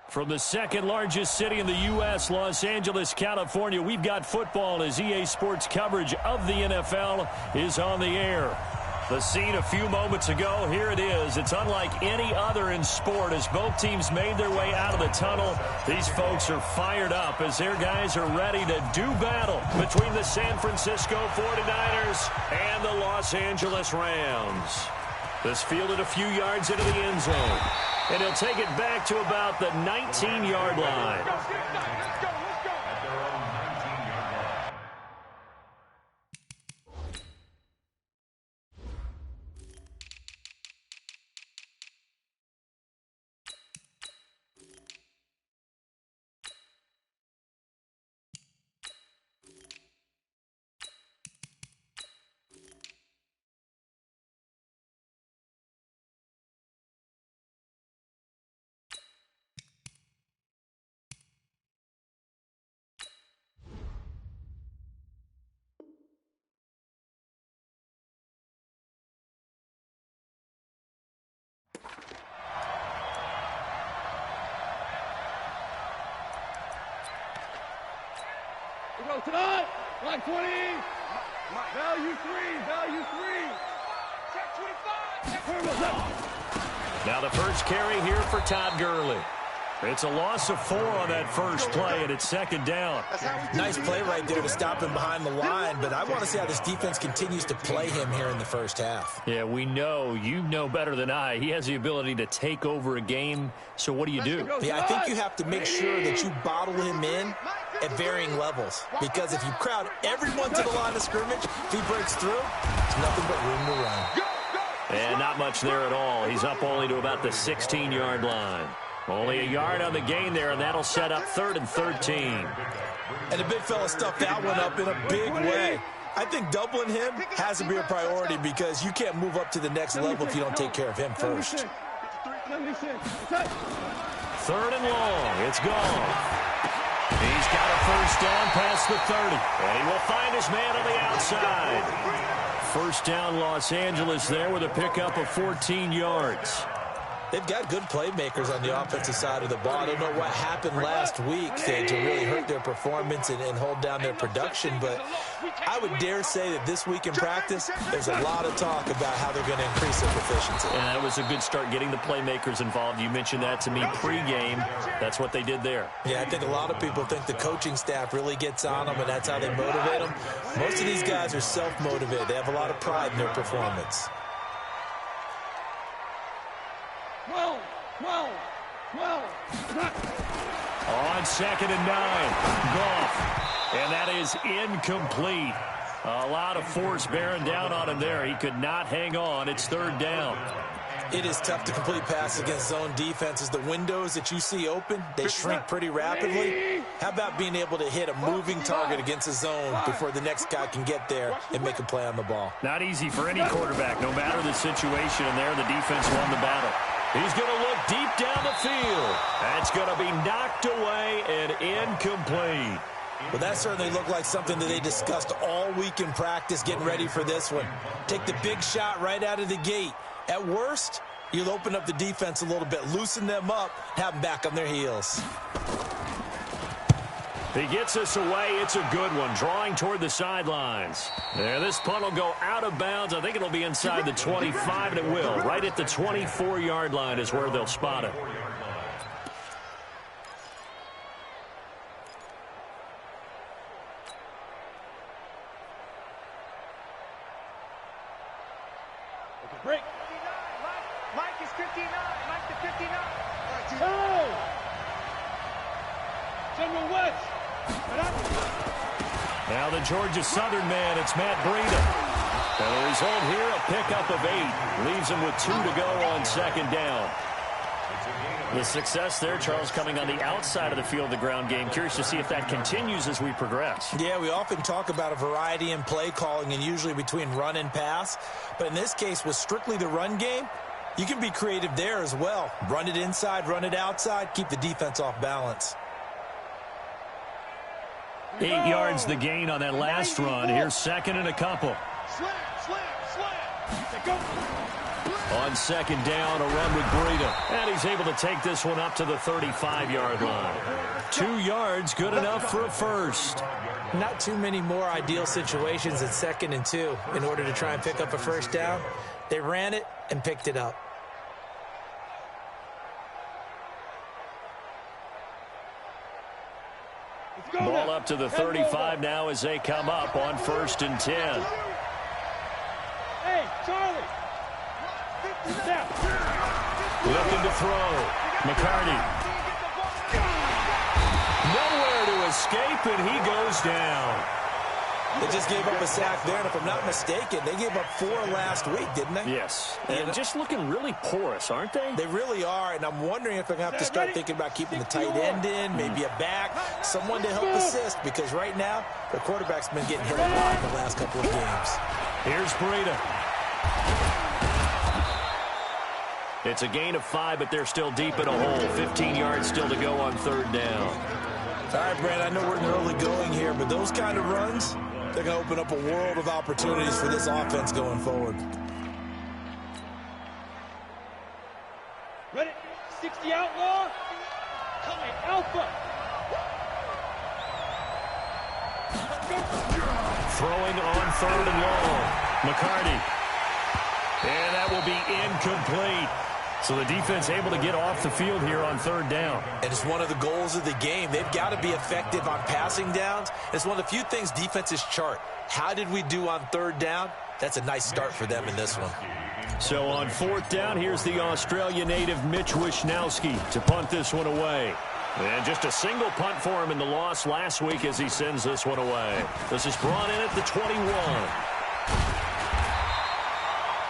From the second largest city in the U.S., Los Angeles, California, we've got football as EA Sports coverage of the NFL is on the air. The scene a few moments ago, here it is. It's unlike any other in sport as both teams made their way out of the tunnel. These folks are fired up as their guys are ready to do battle between the San Francisco 49ers and the Los Angeles Rams. This fielded a few yards into the end zone. And he'll take it back to about the 19-yard line. Go tonight, line 20, value 3, check 25, Now the first carry here for Todd Gurley. It's a loss of 4 on that first play, and it's second down. Nice play right there to stop him behind the line, but I want to see how this defense continues to play him here in the first half. Yeah, we know. You know better than I. He has the ability to take over a game, so what do you do? Yeah, I think you have to make sure that you bottle him in at varying levels, because if you crowd everyone to the line of scrimmage, if he breaks through, there's nothing but room to run. And not much there at all. He's up only to about the 16-yard line. Only a yard on the gain there, and that'll set up 3rd and 13. And the big fella stuffed that one up in a big way. I think doubling him has to be a priority because you can't move up to the next level if you don't take care of him first. 3rd and long. It's gone. He's got a first down past the 30. And he will find his man on the outside. First down, Los Angeles there with a pickup of 14 yards. They've got good playmakers on the offensive side of the ball. I don't know what happened last week to really hurt their performance and hold down their production, but I would dare say that this week in practice, there's a lot of talk about how they're going to increase their proficiency. And that was a good start getting the playmakers involved. You mentioned that to me pregame. That's what they did there. Yeah, I think a lot of people think the coaching staff really gets on them, and that's how they motivate them. Most of these guys are self-motivated. They have a lot of pride in their performance. 12. On 2nd and 9, Goff. And that is incomplete. A lot of force bearing down on him there. He could not hang on. It's 3rd down. It is tough to complete passes against zone defenses. The windows that you see open, they shrink pretty rapidly. How about being able to hit a moving target against a zone before the next guy can get there and make a play on the ball? Not easy for any quarterback, no matter the situation. And there, the defense won the battle. He's going to look deep down the field. That's going to be knocked away and incomplete. Well, that certainly looked like something that they discussed all week in practice, getting ready for this one. Take the big shot right out of the gate. At worst, you'll open up the defense a little bit, loosen them up, have them back on their heels. He gets us away. It's a good one, drawing toward the sidelines. There, this punt will go out of bounds. I think it'll be inside the 25, and it will. Right at the 24-yard line is where they'll spot it. Break. Mike is 59. Mike to 59. Oh! General West. Now the Georgia Southern man, it's Matt Breida. And the result here, a pickup of 8. Leaves him with 2 to go on 2nd down. The success there, Charles, coming on the outside of the field, the ground game. Curious to see if that continues as we progress. Yeah, we often talk about a variety in play calling and usually between run and pass. But in this case, with strictly the run game, you can be creative there as well. Run it inside, run it outside, keep the defense off balance. 8 yards the gain on that last run. Here's second and a couple. Slam, slam, slam. Go. On second down, a run with Breida. And he's able to take this one up to the 35-yard line. 2 yards, good enough for a first. Not too many more ideal situations at 2nd and 2 in order to try and pick up a first down. They ran it and picked it up. Ball up to the 35 now as they come up on 1st and 10. Hey, Charlie. Step. Looking to throw. McCarty. Nowhere to escape, and he goes down. They just gave up a sack there, and if I'm not mistaken, they gave up 4 last week, didn't they? Yes. And just looking really porous, aren't they? They really are, and I'm wondering if they're going to have to start thinking about keeping the tight end in, maybe a back, someone to help assist, because right now, their quarterback's been getting hit a lot in the last couple of games. Here's Breida. It's a gain of 5, but they're still deep in a hole. 15 yards still to go on 3rd down. All right, Brad, I know we're in early going here, but those kind of runs, they're going to open up a world of opportunities for this offense going forward. Ready? 60 outlaw. Coming alpha. Throwing on 3rd and long. McCarty. And that will be incomplete. So the defense able to get off the field here on 3rd down. And it's one of the goals of the game. They've got to be effective on passing downs. It's one of the few things defenses chart. How did we do on 3rd down? That's a nice start for them in this one. So on 4th down, here's the Australia native Mitch Wishnowski to punt this one away. And just a single punt for him in the loss last week as he sends this one away. This is brought in at the 21.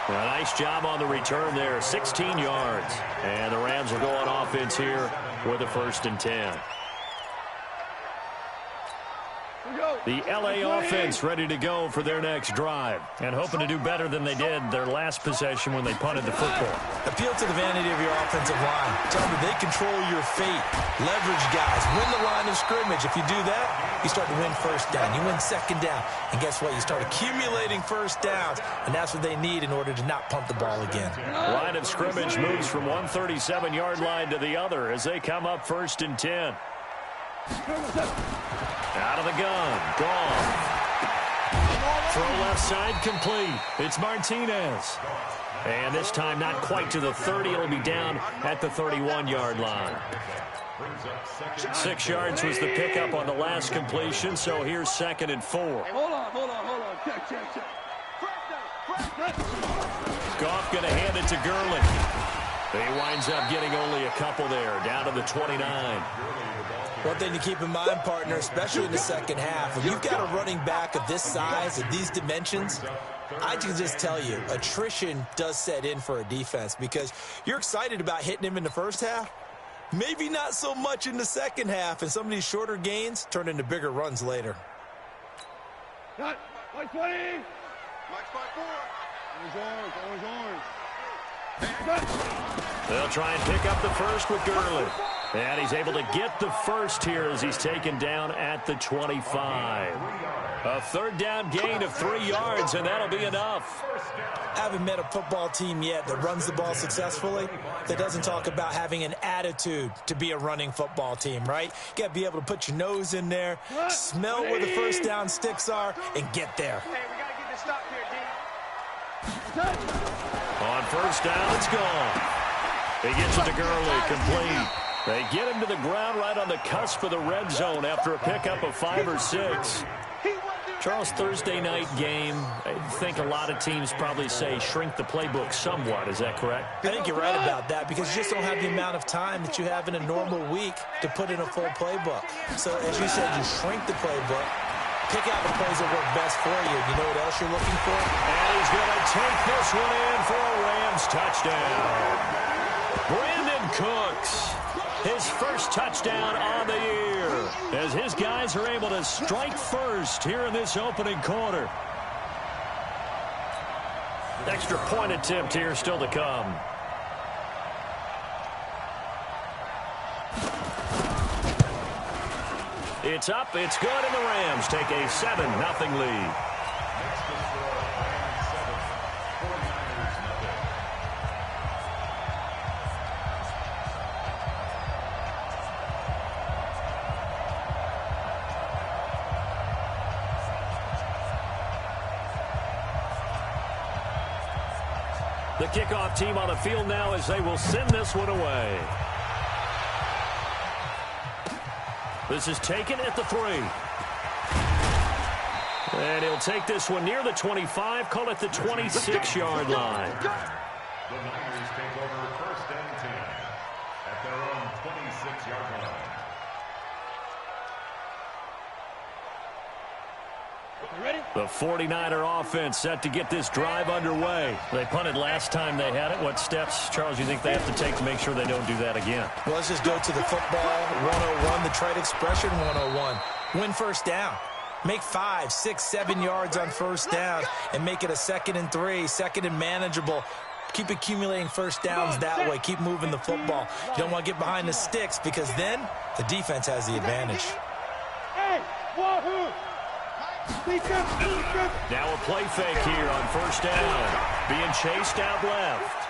A nice job on the return there, 16 yards. And the Rams will go on offense here with a 1st and 10. The L.A. offense ready to go for their next drive and hoping to do better than they did their last possession when they punted the football. Appeal to the vanity of your offensive line. Tell them they control your fate. Leverage guys. Win the line of scrimmage. If you do that, you start to win 1st down. You win 2nd down. And guess what? You start accumulating 1st downs, and that's what they need in order to not punt the ball again. Line of scrimmage moves from one 37-yard line to the other as they come up 1st and 10. Out of the gun. Gone. Throw left side complete. It's Martinez. And this time not quite to the 30. It'll be down at the 31-yard line. 6 yards was the pickup on the last completion, so here's 2nd and 4. Hold on. Check. Goff going to hand it to Gurley. He winds up getting only a couple there, down to the 29. One thing to keep in mind, partner, especially in the second half, if you've got a running back of this size and these dimensions, I can just tell you, attrition does set in for a defense because you're excited about hitting him in the first half. Maybe not so much in the second half, and some of these shorter gains turn into bigger runs later. Cut. Like 20. Like 5-4. Orange. They'll try and pick up the first with Gurley. And he's able to get the first here as he's taken down at the 25. A 3rd down gain of 3 yards, and that'll be enough. I haven't met a football team yet that runs the ball successfully that doesn't talk about having an attitude to be a running football team, right? You got to be able to put your nose in there, smell where the first down sticks are, and get there. Hey, we got to get this stop here, D. On 1st down, it's gone. He gets it to Gurley, complete. They get him to the ground right on the cusp of the red zone after a pickup of 5 or 6. Charles, Thursday night game, I think a lot of teams probably say shrink the playbook somewhat. Is that correct? I think you're right about that because you just don't have the amount of time that you have in a normal week to put in a full playbook. So, as you said, you shrink the playbook, pick out the plays that work best for you. You know what else you're looking for? And he's going to take this one in for a Rams touchdown. Brandon Cooks. His first touchdown on the year as his guys are able to strike first here in this opening quarter. Extra point attempt here still to come. It's up, it's good, and the Rams take a 7-0 lead. The kickoff team on the field now as they will send this one away. This is taken at the 3. And he'll take this one near the 25, call it the 26-yard line. The Niners take over 1st and 10 at their own 26-yard line. The 49er offense set to get this drive underway. They punted last time they had it. What steps, Charles, you think they have to take to make sure they don't do that again? Well, let's just go to the football 101, the trade expression 101. Win first down. Make 5, 6, 7 yards on first down and make it a 2nd and 3, 2nd and manageable. Keep accumulating first downs that way. Keep moving the football. You don't want to get behind the sticks because then the defense has the advantage. Hey, wahoo! Now a play fake here on first down. Being chased out left.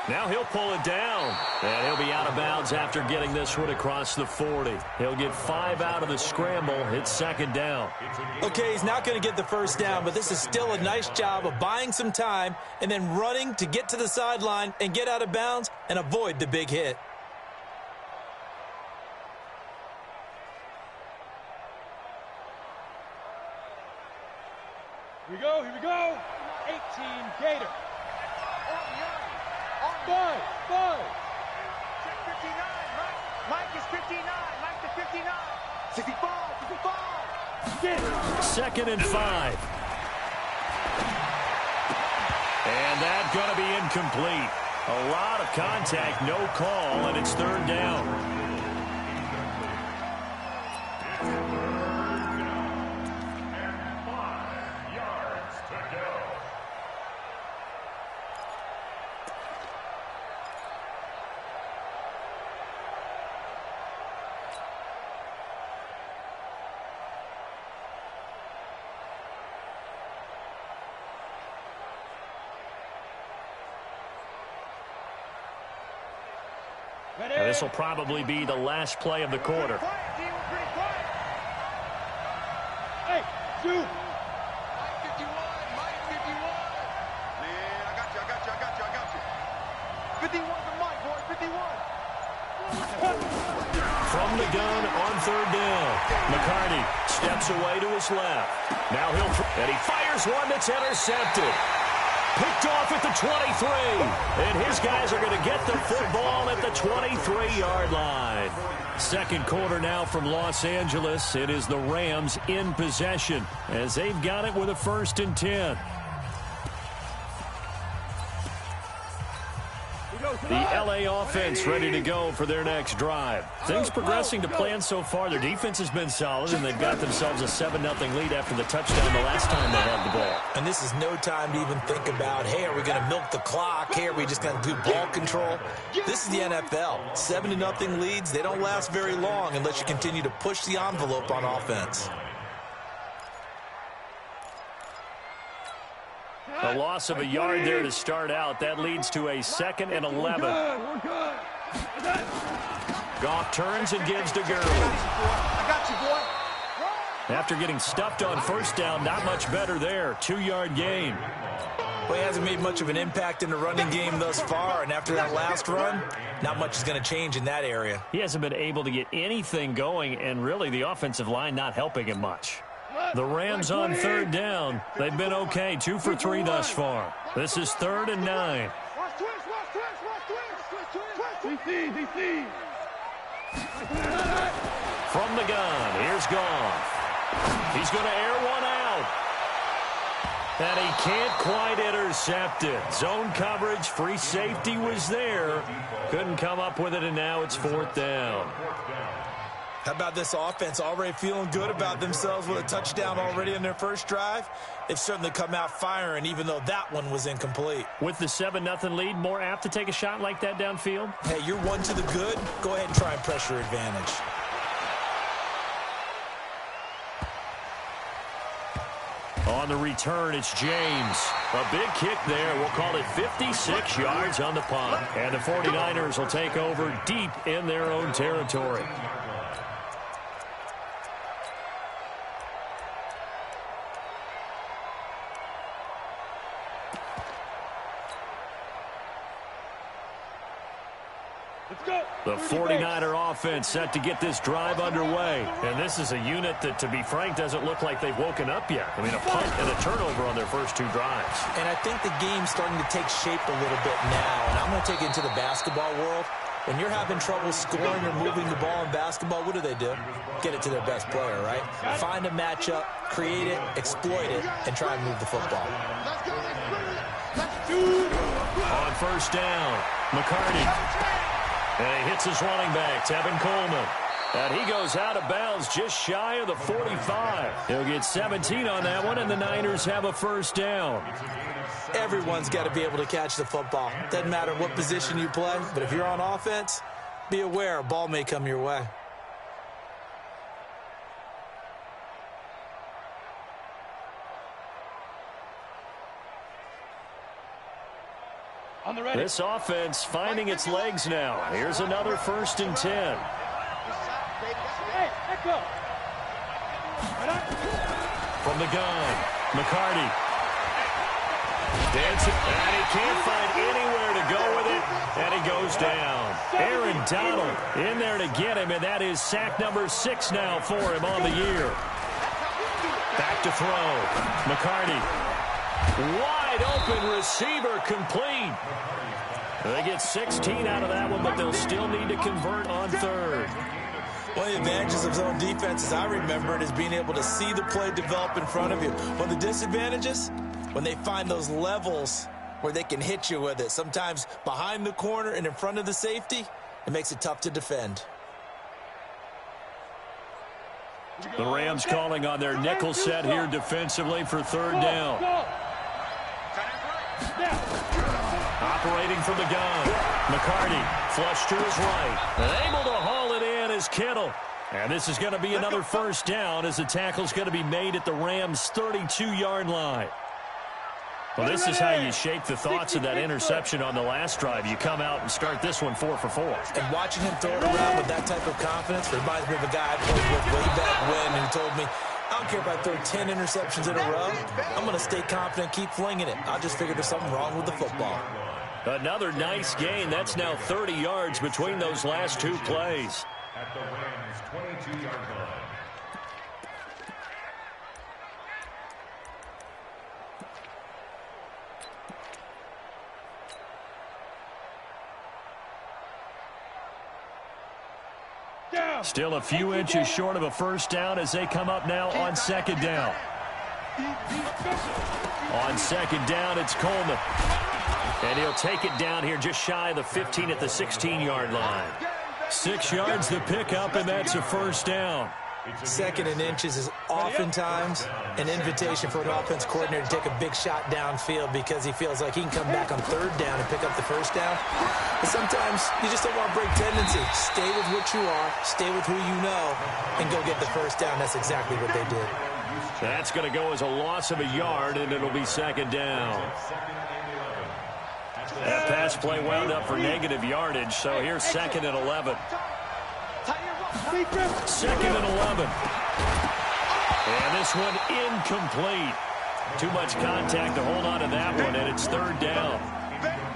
Now he'll pull it down. And he'll be out of bounds after getting this one across the 40. He'll get 5 out of the scramble. It's 2nd down. Okay, he's not going to get the first down, but this is still a nice job of buying some time and then running to get to the sideline and get out of bounds and avoid the big hit. Here we go. 18 Gator. 5. Check 59, Mike is 59, Mike to 59. 65. Get it. 2nd and 5. And that's going to be incomplete. A lot of contact, no call, and it's 3rd down. And this will probably be the last play of the quarter. Hey, shoot. Mike 51. Man, I got you. 51 for Mike, boy, 51. From the gun on 3rd down. McCarty steps away to his left. Now and he fires one that's intercepted. Picked off at the 23. And his guys are going to get the football at the 23-yard line. 2nd quarter now from Los Angeles. It is the Rams in possession as they've got it with a 1st and 10. The LA offense ready to go for their next drive. Things progressing to plan so far. Their defense has been solid, and they've got themselves a 7-0 lead after the touchdown the last time they had the ball. And this is no time to even think about, hey, are we going to milk the clock? Hey, are we just going to do ball control? This is the NFL. 7-0 leads, they don't last very long unless you continue to push the envelope on offense. A loss of a yard there to start out. That leads to a 2nd and 11. Goff turns and gives to Gurley. I got you, boy. After getting stuffed on first down, not much better there. 2-yard gain. Well, he hasn't made much of an impact in the running game thus far, and after that last run, not much is going to change in that area. He hasn't been able to get anything going, and really the offensive line not helping him much. The Rams on 3rd down. They've been okay, 2 for 3 thus far. This is 3rd and 9. From the gun, here's Goff. He's going to air one out. And he can't quite intercept it. Zone coverage, free safety was there. Couldn't come up with it, and now it's 4th down. How about this offense already feeling good about themselves with a touchdown already in their first drive? They've certainly come out firing, even though that one was incomplete. With the 7-0 lead, more apt to take a shot like that downfield? Hey, you're one to the good. Go ahead and try and press your advantage. On the return, it's James. A big kick there. We'll call it 56 yards on the punt. And the 49ers will take over deep in their own territory. The 49er offense set to get this drive underway. And this is a unit that, to be frank, doesn't look like they've woken up yet. I mean, a punt and a turnover on their first 2 drives. And I think the game's starting to take shape a little bit now. And I'm going to take it into the basketball world. When you're having trouble scoring or moving the ball in basketball, what do? Get it to their best player, right? Find a matchup, create it, exploit it, and try and move the football. On first down, McCarty. And he hits his running back, Tevin Coleman. And he goes out of bounds just shy of the 45. He'll get 17 on that one, and the Niners have a first down. Everyone's got to be able to catch the football. Doesn't matter what position you play, but if you're on offense, be aware a ball may come your way. This offense finding its legs now. Here's another 1st and 10. From the gun, McCarty. Dancing, and he can't find anywhere to go with it, and he goes down. Aaron Donald in there to get him, and that is sack number 6 now for him on the year. Back to throw. McCarty. Wide open receiver complete. They get 16 out of that one, but they'll still need to convert on 3rd. One of the advantages of zone defense, as I remember it, is being able to see the play develop in front of you. One of the disadvantages, when they find those levels where they can hit you with it, sometimes behind the corner and in front of the safety, it makes it tough to defend. The Rams calling on their nickel set here defensively for 3rd down. Operating from the gun. McCarty flush to his right. And able to haul it in is Kittle. And this is going to be another first down as the tackle's going to be made at the Rams' 32-yard line. Well, this is how you shake the thoughts of that interception on the last drive. You come out and start this one 4 for 4. And watching him throw it around with that type of confidence reminds me of a guy I played with way back when who told me, I don't care if I throw 10 interceptions in a row. I'm going to stay confident, keep flinging it. I just figured there's something wrong with the football. Another nice gain. That's now 30 yards between those last 2 plays. At the Rams' 22-yard line. Still a few inches short of a first down as they come up now on 2nd down. On 2nd down, it's Coleman. And he'll take it down here just shy of the 15 at the 16-yard line. 6 yards the pickup, and that's a first down. 2nd and inches is oftentimes an invitation for an offense coordinator to take a big shot downfield because he feels like he can come back on 3rd down and pick up the first down. But sometimes you just don't want to break tendency. Stay with what you are, stay with who you know, and go get the first down. That's exactly what they did. That's going to go as a loss of a yard, and it'll be 2nd down. That pass play wound up for negative yardage, so here's 2nd and 11. 2nd and 11. And this one incomplete. Too much contact to hold on to that one, and it's 3rd down.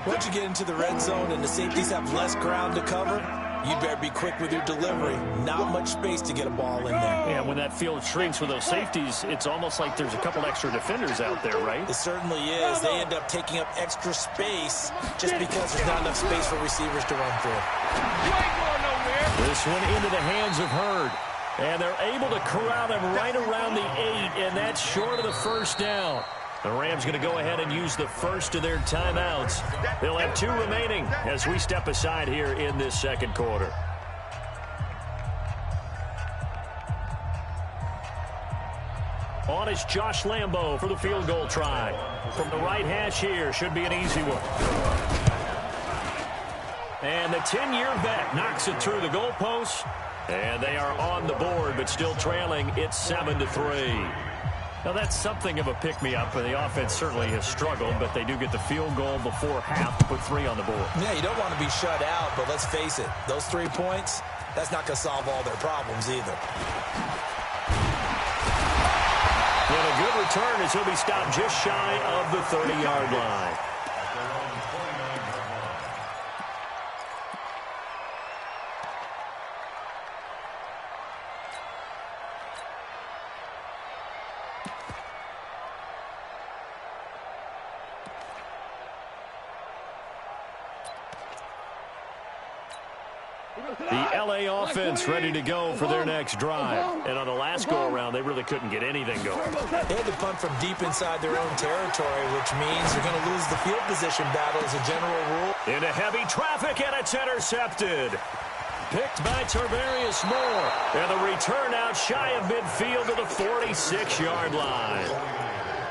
Once you get into the red zone and the safeties have less ground to cover, you better be quick with your delivery. Not much space to get a ball in there. Yeah, when that field shrinks with those safeties, it's almost like there's a couple extra defenders out there, right? It certainly is. They end up taking up extra space just because there's not enough space for receivers to run through. This one into the hands of Hurd. And they're able to corral him right around the 8, and that's short of the first down. The Rams going to go ahead and use the first of their timeouts. They'll have 2 remaining as we step aside here in this second quarter. On is Josh Lambo for the field goal try. From the right hash here, should be an easy one. And the 10-year vet knocks it through the goalpost. And they are on the board, but still trailing. It's 7-3. Now, that's something of a pick-me-up. The offense certainly has struggled, but they do get the field goal before half to put 3 on the board. Yeah, you don't want to be shut out, but let's face it. Those 3 points, that's not going to solve all their problems either. And a good return as he'll be stopped just shy of the 30-yard line. The LA offense ready to go for their next drive. And on the last go-around, they really couldn't get anything going. They had to punt from deep inside their own territory, which means they're going to lose the field position battle as a general rule. Into heavy traffic, and it's intercepted. Picked by Tarvarius Moore. And the return out shy of midfield to the 46-yard line.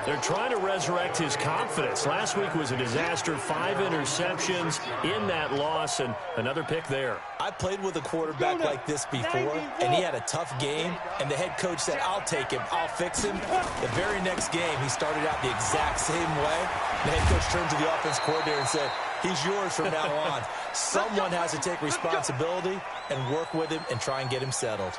They're trying to resurrect his confidence. Last week was a disaster. 5 interceptions in that loss, and another pick there. I played with a quarterback like this before, and he had a tough game, and the head coach said, I'll take him, I'll fix him. The very next game, he started out the exact same way. The head coach turned to the offense coordinator and said, he's yours from now on. Someone has to take responsibility and work with him and try and get him settled.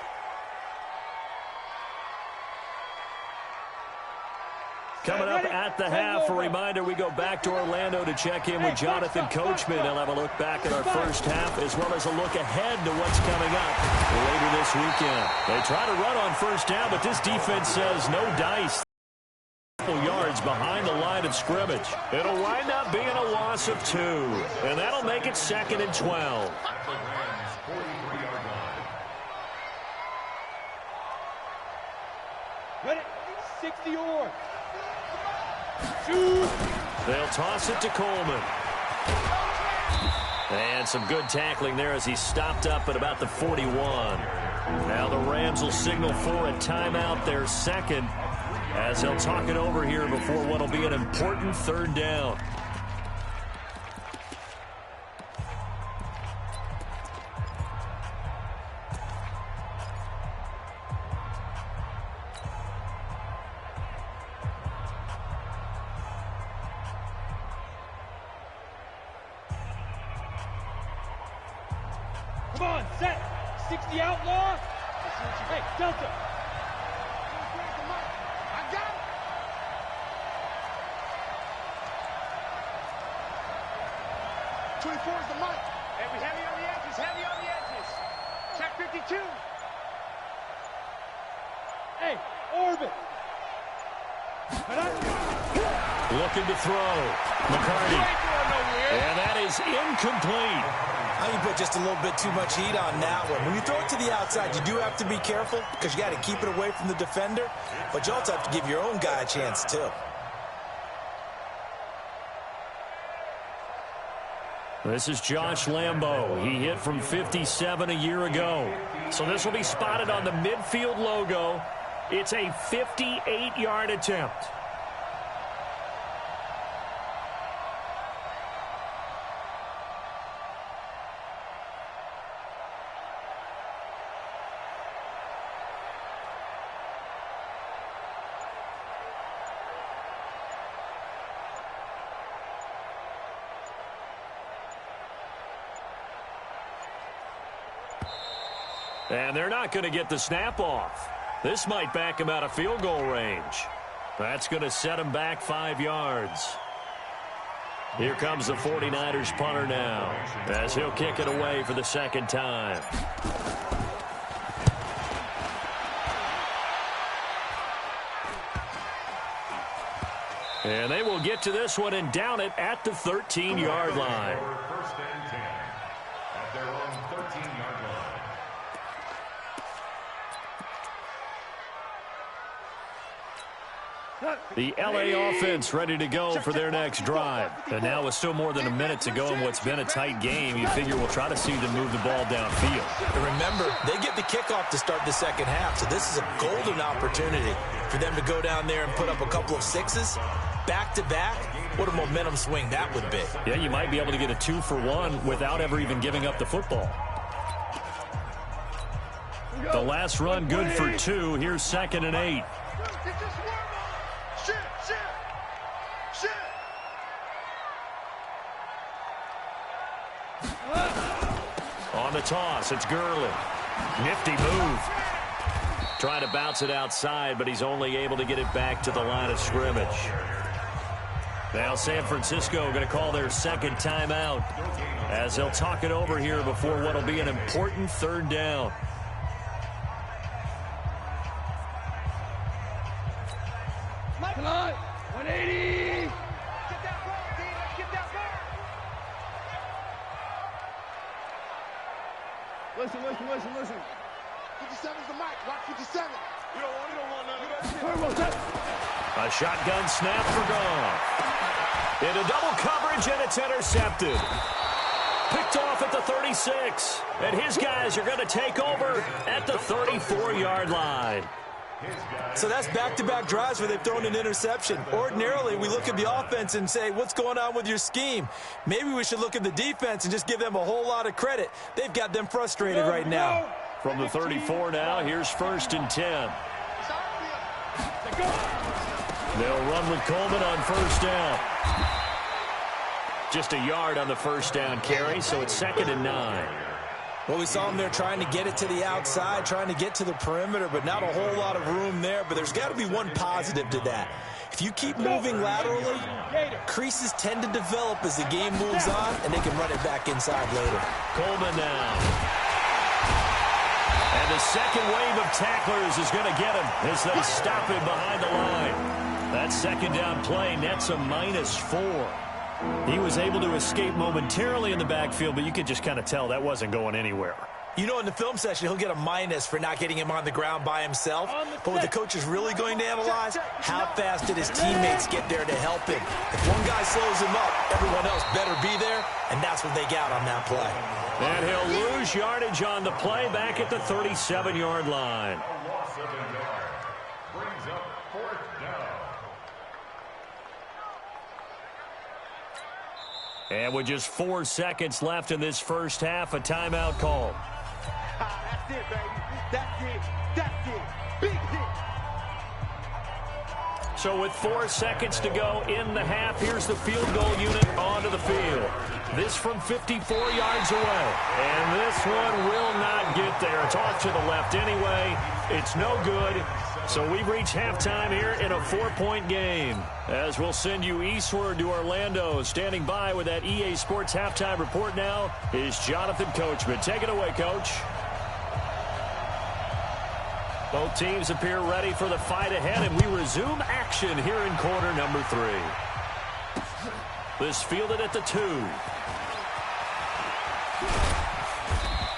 Coming up at the half, a reminder, we go back to Orlando to check in with Jonathan Coachman. He'll have a look back at our first half as well as a look ahead to what's coming up later this weekend. They try to run on first down, but this defense says no dice. Yards behind the line of scrimmage. It'll wind up being a loss of 2, and that'll make it 2nd and 12. Ready? 60 or. They'll toss it to Coleman. And some good tackling there as he stopped up at about the 41. Now the Rams will signal for a timeout, their second, as they'll talk it over here before what will be an important 3rd down. Come on, set. 60 outlaw. Hey, Delta. I got it. '24's the mic. Hey, we heavy on the edges, heavy on the edges. Check 52. Hey, orbit. Looking to throw. McCarty. And that is incomplete. I think you put just a little bit too much heat on that one. When you throw it to the outside, you do have to be careful because you got to keep it away from the defender, but you also have to give your own guy a chance too. This is Josh Lambo. He hit from 57 a year ago. So this will be spotted on the midfield logo. It's a 58-yard attempt. And they're not going to get the snap off. This might back him out of field goal range. That's going to set him back 5 yards. Here comes the 49ers punter now as he'll kick it away for the 2nd time. And they will get to this one and down it at the 13-yard line. First and 10 at their own 13-yard line. The LA offense ready to go for their next drive. And now with still more than a minute to go in what's been a tight game, you figure we'll try to see them move the ball downfield. And remember, they get the kickoff to start the second half, so this is a golden opportunity for them to go down there and put up a couple of sixes back-to-back. What a momentum swing that would be. Yeah, you might be able to get a 2-for-1 without ever even giving up the football. The last run good for 2. Here's 2nd and 8. On the toss, it's Gurley. Nifty move. Trying to bounce it outside, but he's only able to get it back to the line of scrimmage. Now San Francisco going to call their second timeout as they'll talk it over here before what will be an important 3rd down. Come on, 180. Get that ball, D. Let's get that ball. Listen. 57's the mic. Rock 57. You don't want none. A shotgun snap for Goff. Into double coverage, and it's intercepted. Picked off at the 36. And his guys are going to take over at the 34-yard line. So that's back-to-back drives where they've thrown an interception. Ordinarily, we look at the offense and say, what's going on with your scheme? Maybe we should look at the defense and just give them a whole lot of credit. They've got them frustrated right now. From the 34 now, here's 1st and 10. They'll run with Coleman on 1st down. Just a yard on the 1st down carry, so it's 2nd and 9. Well, we saw them there trying to get it to the outside, trying to get to the perimeter, but not a whole lot of room there. But there's got to be one positive to that. If you keep moving laterally, creases tend to develop as the game moves on, and they can run it back inside later. Coleman now. And the second wave of tacklers is going to get him as they stop him behind the line. That 2nd down play nets a -4. He was able to escape momentarily in the backfield, but you could just kind of tell that wasn't going anywhere. You know, in the film session, he'll get a minus for not getting him on the ground by himself. But what the coach is really going to analyze, how fast did his teammates get there to help him? If one guy slows him up, everyone else better be there, and that's what they got on that play. And he'll lose yardage on the play back at the 37-yard line. A loss of a yard brings up 4th down. And with just 4 seconds left in this first half, a timeout call. That's it, baby. That's it. That's it. Big hit. So with 4 seconds to go in the half, here's the field goal unit onto the field. This from 54 yards away. And this one will not get there. It's off to the left anyway. It's no good. So we've reached halftime here in a 4-point game. As we'll send you eastward to Orlando. Standing by with that EA Sports halftime report now is Jonathan Coachman. Take it away, Coach. Both teams appear ready for the fight ahead, and we resume action here in quarter number 3. This fielded at the 2.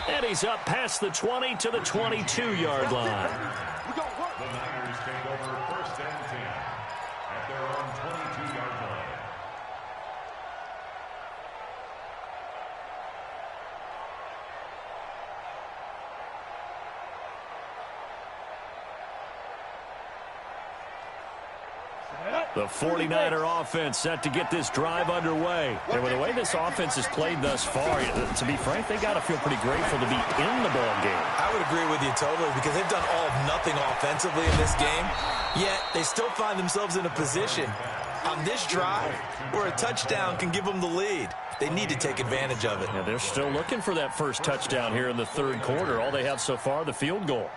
And he's up past the 20 to the 22-yard line. The Niners take over 1st and 10 at their own 22-yard line. The 49er offense set to get this drive underway. And with the way this offense has played thus far, to be frank, they got to feel pretty grateful to be in the ball game. I would agree with you totally because they've done all of nothing offensively in this game, yet they still find themselves in a position on this drive where a touchdown can give them the lead. They need to take advantage of it. Yeah, they're still looking for that first touchdown here in the 3rd quarter. All they have so far, the field goal.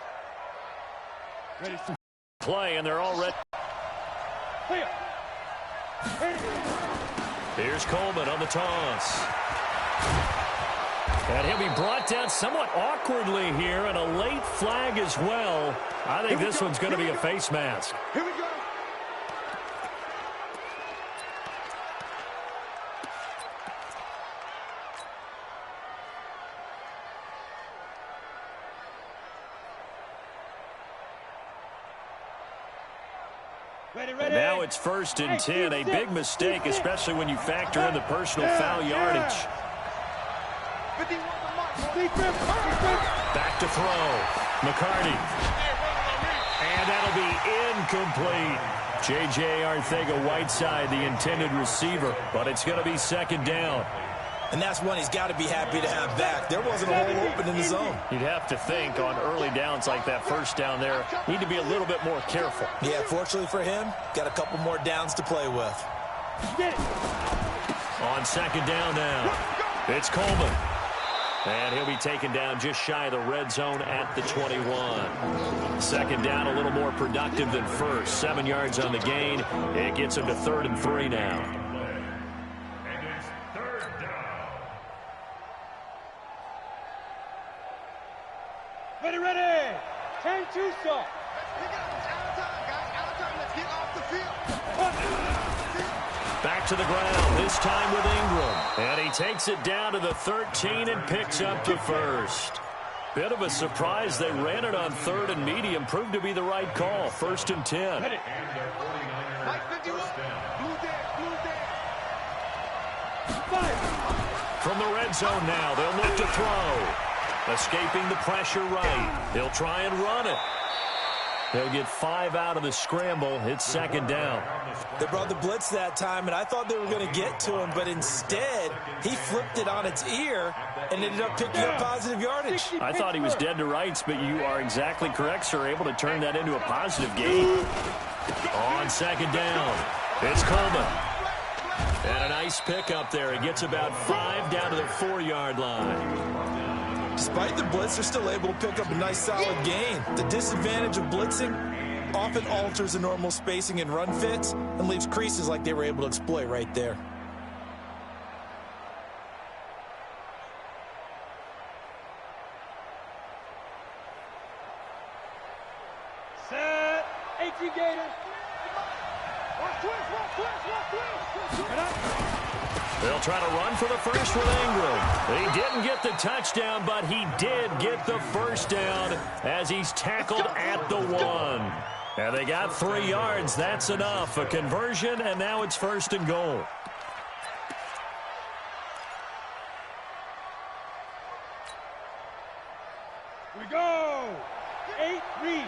Play, and they're all ready. Here's Coleman on the toss. And he'll be brought down somewhat awkwardly here, and a late flag as well. I think this one's going to be a face mask. Here we go. And now it's 1st and 10. A big mistake, especially when you factor in the personal foul yardage. Back to throw. McCarty. And that'll be incomplete. J.J. Arcega-Whiteside, the intended receiver, but it's going to be 2nd down. And that's one he's got to be happy to have back. There wasn't a hole open in the zone. You'd have to think on early downs like that 1st down there, need to be a little bit more careful. Yeah, fortunately for him, got a couple more downs to play with. On 2nd down now, it's Coleman. And he'll be taken down just shy of the red zone at the 21. 2nd down, a little more productive than 1st. 7 yards on the gain. It gets him to 3rd and 3 now. Ready. 10-2 stop. Let's get off the field. Back to the ground, this time with Ingram. And he takes it down to the 13 and picks up to 1st. Bit of a surprise. They ran it on 3rd and medium. Proved to be the right call. 1st and 10. From the red zone now, they'll look to throw. Escaping the pressure right. He'll try and run it. They'll get 5 out of the scramble. It's 2nd down. They brought the blitz that time, and I thought they were going to get to him, but instead, he flipped it on its ear and ended up picking up positive yardage. I thought he was dead to rights, but you are exactly correct, sir. Able to turn that into a positive gain. On 2nd down, it's Coleman. And a nice pick up there. He gets about 5 down to the 4-yard line. Despite the blitz, they're still able to pick up a nice solid gain. The disadvantage of blitzing often alters the normal spacing and run fits and leaves creases like they were able to exploit right there. Set. 18 Gators. They'll try to run for the first with Ingram. He didn't get the touchdown, but he did get the 1st down as he's tackled at the 1. And they got 3 yards. That's enough. A conversion, and now it's 1st and goal. We go. 8-3.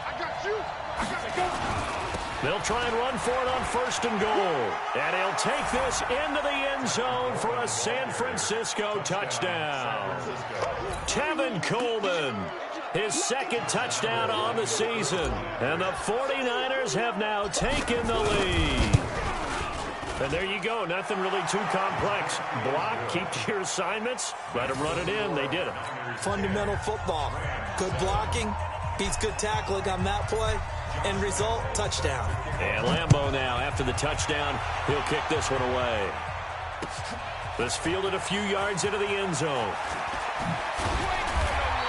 I got you. They'll try and run for it on 1st and goal. And he'll take this into the end zone for a San Francisco touchdown. Tevin Coleman, his 2nd touchdown on the season. And the 49ers have now taken the lead. And there you go. Nothing really too complex. Block, keep to your assignments, let them run it in. They did it. Fundamental football. Good blocking, beats good tackling on that play. End result, touchdown. And Lambeau now, after the touchdown, he'll kick this one away. This fielded a few yards into the end zone.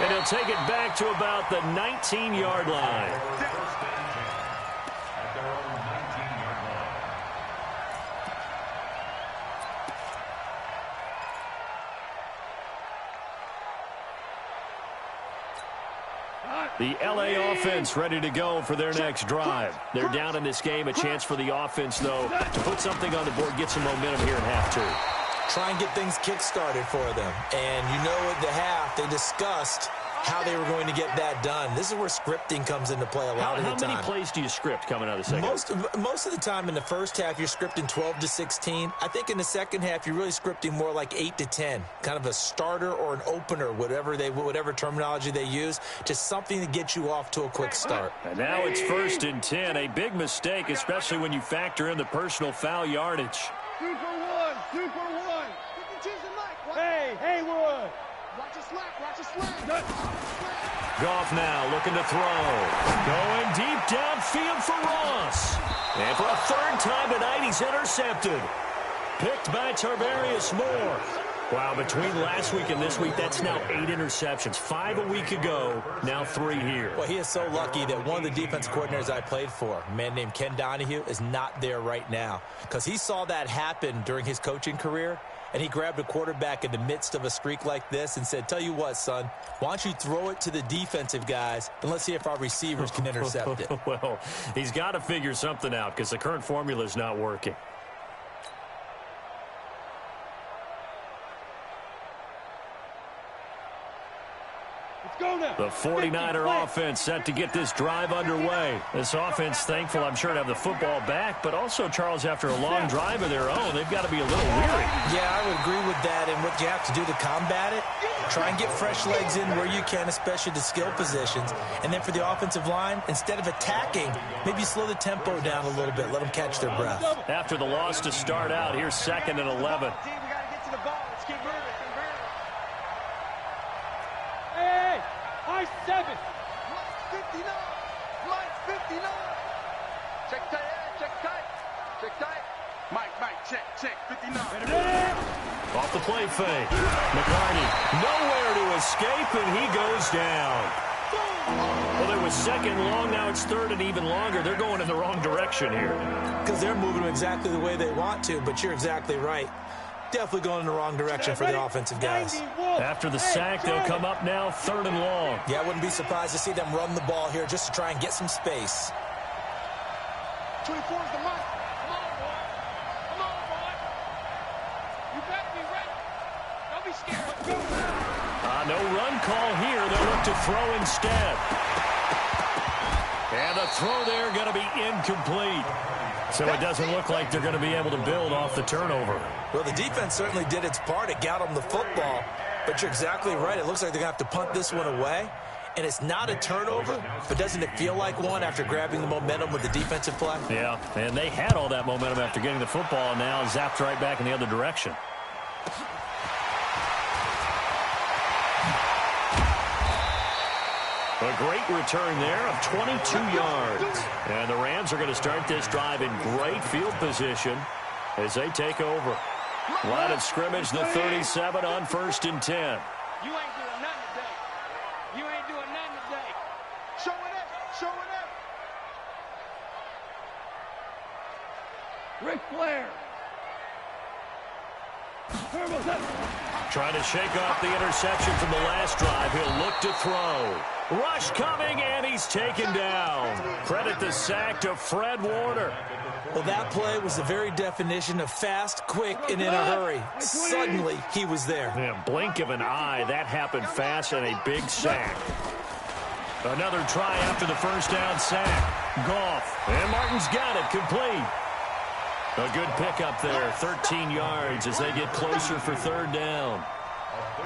And he'll take it back to about the 19-yard line. The L.A. offense ready to go for their next drive. They're down in this game. A chance for the offense, though, to put something on the board, get some momentum here in half 2. Try and get things kick-started for them. And you know at the half, they discussed how they were going to get that done. This is where scripting comes into play a lot of the time. How many plays do you script coming out of the second? Most of the time in the first half, you're scripting 12 to 16. I think in the second half, you're really scripting more like 8 to 10. Kind of a starter or an opener, whatever terminology they use. Just something to get you off to a quick start. And now it's 1st and 10. A big mistake, especially when you factor in the personal foul yardage. 2 for 1. Hey, Haywood. Watch your slack. Goff now looking to throw. Going deep downfield for Ross. And for a 3rd time tonight, he's intercepted. Picked by Tarvarius Moore. Wow, between last week and this week, that's now 8 interceptions. 5 a week ago, now 3 here. Well, he is so lucky that one of the defense coordinators I played for, a man named Ken Donahue, is not there right now. Because he saw that happen during his coaching career, and he grabbed a quarterback in the midst of a streak like this and said, tell you what, son, why don't you throw it to the defensive guys, and let's see if our receivers can intercept it. Well, he's got to figure something out because the current formula is not working. The 49er offense set to get this drive underway. This offense thankful, I'm sure, to have the football back, but also, Charles, after a long drive of their own, they've got to be a little weary. Yeah, I would agree with that, and what you have to do to combat it, try and get fresh legs in where you can, especially the skill positions. And then for the offensive line, instead of attacking, maybe slow the tempo down a little bit, let them catch their breath. After the loss to start out, here's 2nd and 11. Team, we got to get to the ball. Let's keep moving. Hey, I 7. Mike 59. Mike 59. Check tight, check tight. Check tight. Mike, check, 59. Off the play fake. McCartney nowhere to escape, and he goes down. Well, it was 2nd long. Now it's 3rd and even longer. They're going in the wrong direction here. Because they're moving them exactly the way they want to, but you're exactly right. Definitely going in the wrong direction for the offensive guys. After the sack, they'll come up now 3rd and long. Yeah, I wouldn't be surprised to see them run the ball here just to try and get some space. 24 is the mark. Come on, boy. Come on, boy. You better be ready. Don't be scared. Let's go. No run call here. They'll look to throw instead. And the throw there going to be incomplete. So it doesn't look like they're going to be able to build off the turnover. Well, the defense certainly did its part. It got them the football. But you're exactly right. It looks like they're going to have to punt this one away. And it's not a turnover, but doesn't it feel like one after grabbing the momentum with the defensive play? Yeah, and they had all that momentum after getting the football, and now zapped right back in the other direction. A great return there of 22 yards. And the Rams are going to start this drive in great field position as they take over. Line of scrimmage, the 37 on 1st and 10. You ain't doing nothing today. You ain't doing nothing today. Show it up. Show it up. Ric Flair. Trying to shake off the interception from the last drive. He'll look to throw. Rush coming, and he's taken down. Credit the sack to Fred Warner. Well, that play was the very definition of fast, quick, and in a hurry. Suddenly, he was there. Yeah, blink of an eye, that happened fast, and a big sack. Another try after the first down sack. Goff, and Martin's got it, complete. A good pickup there, 13 yards as they get closer for 3rd down.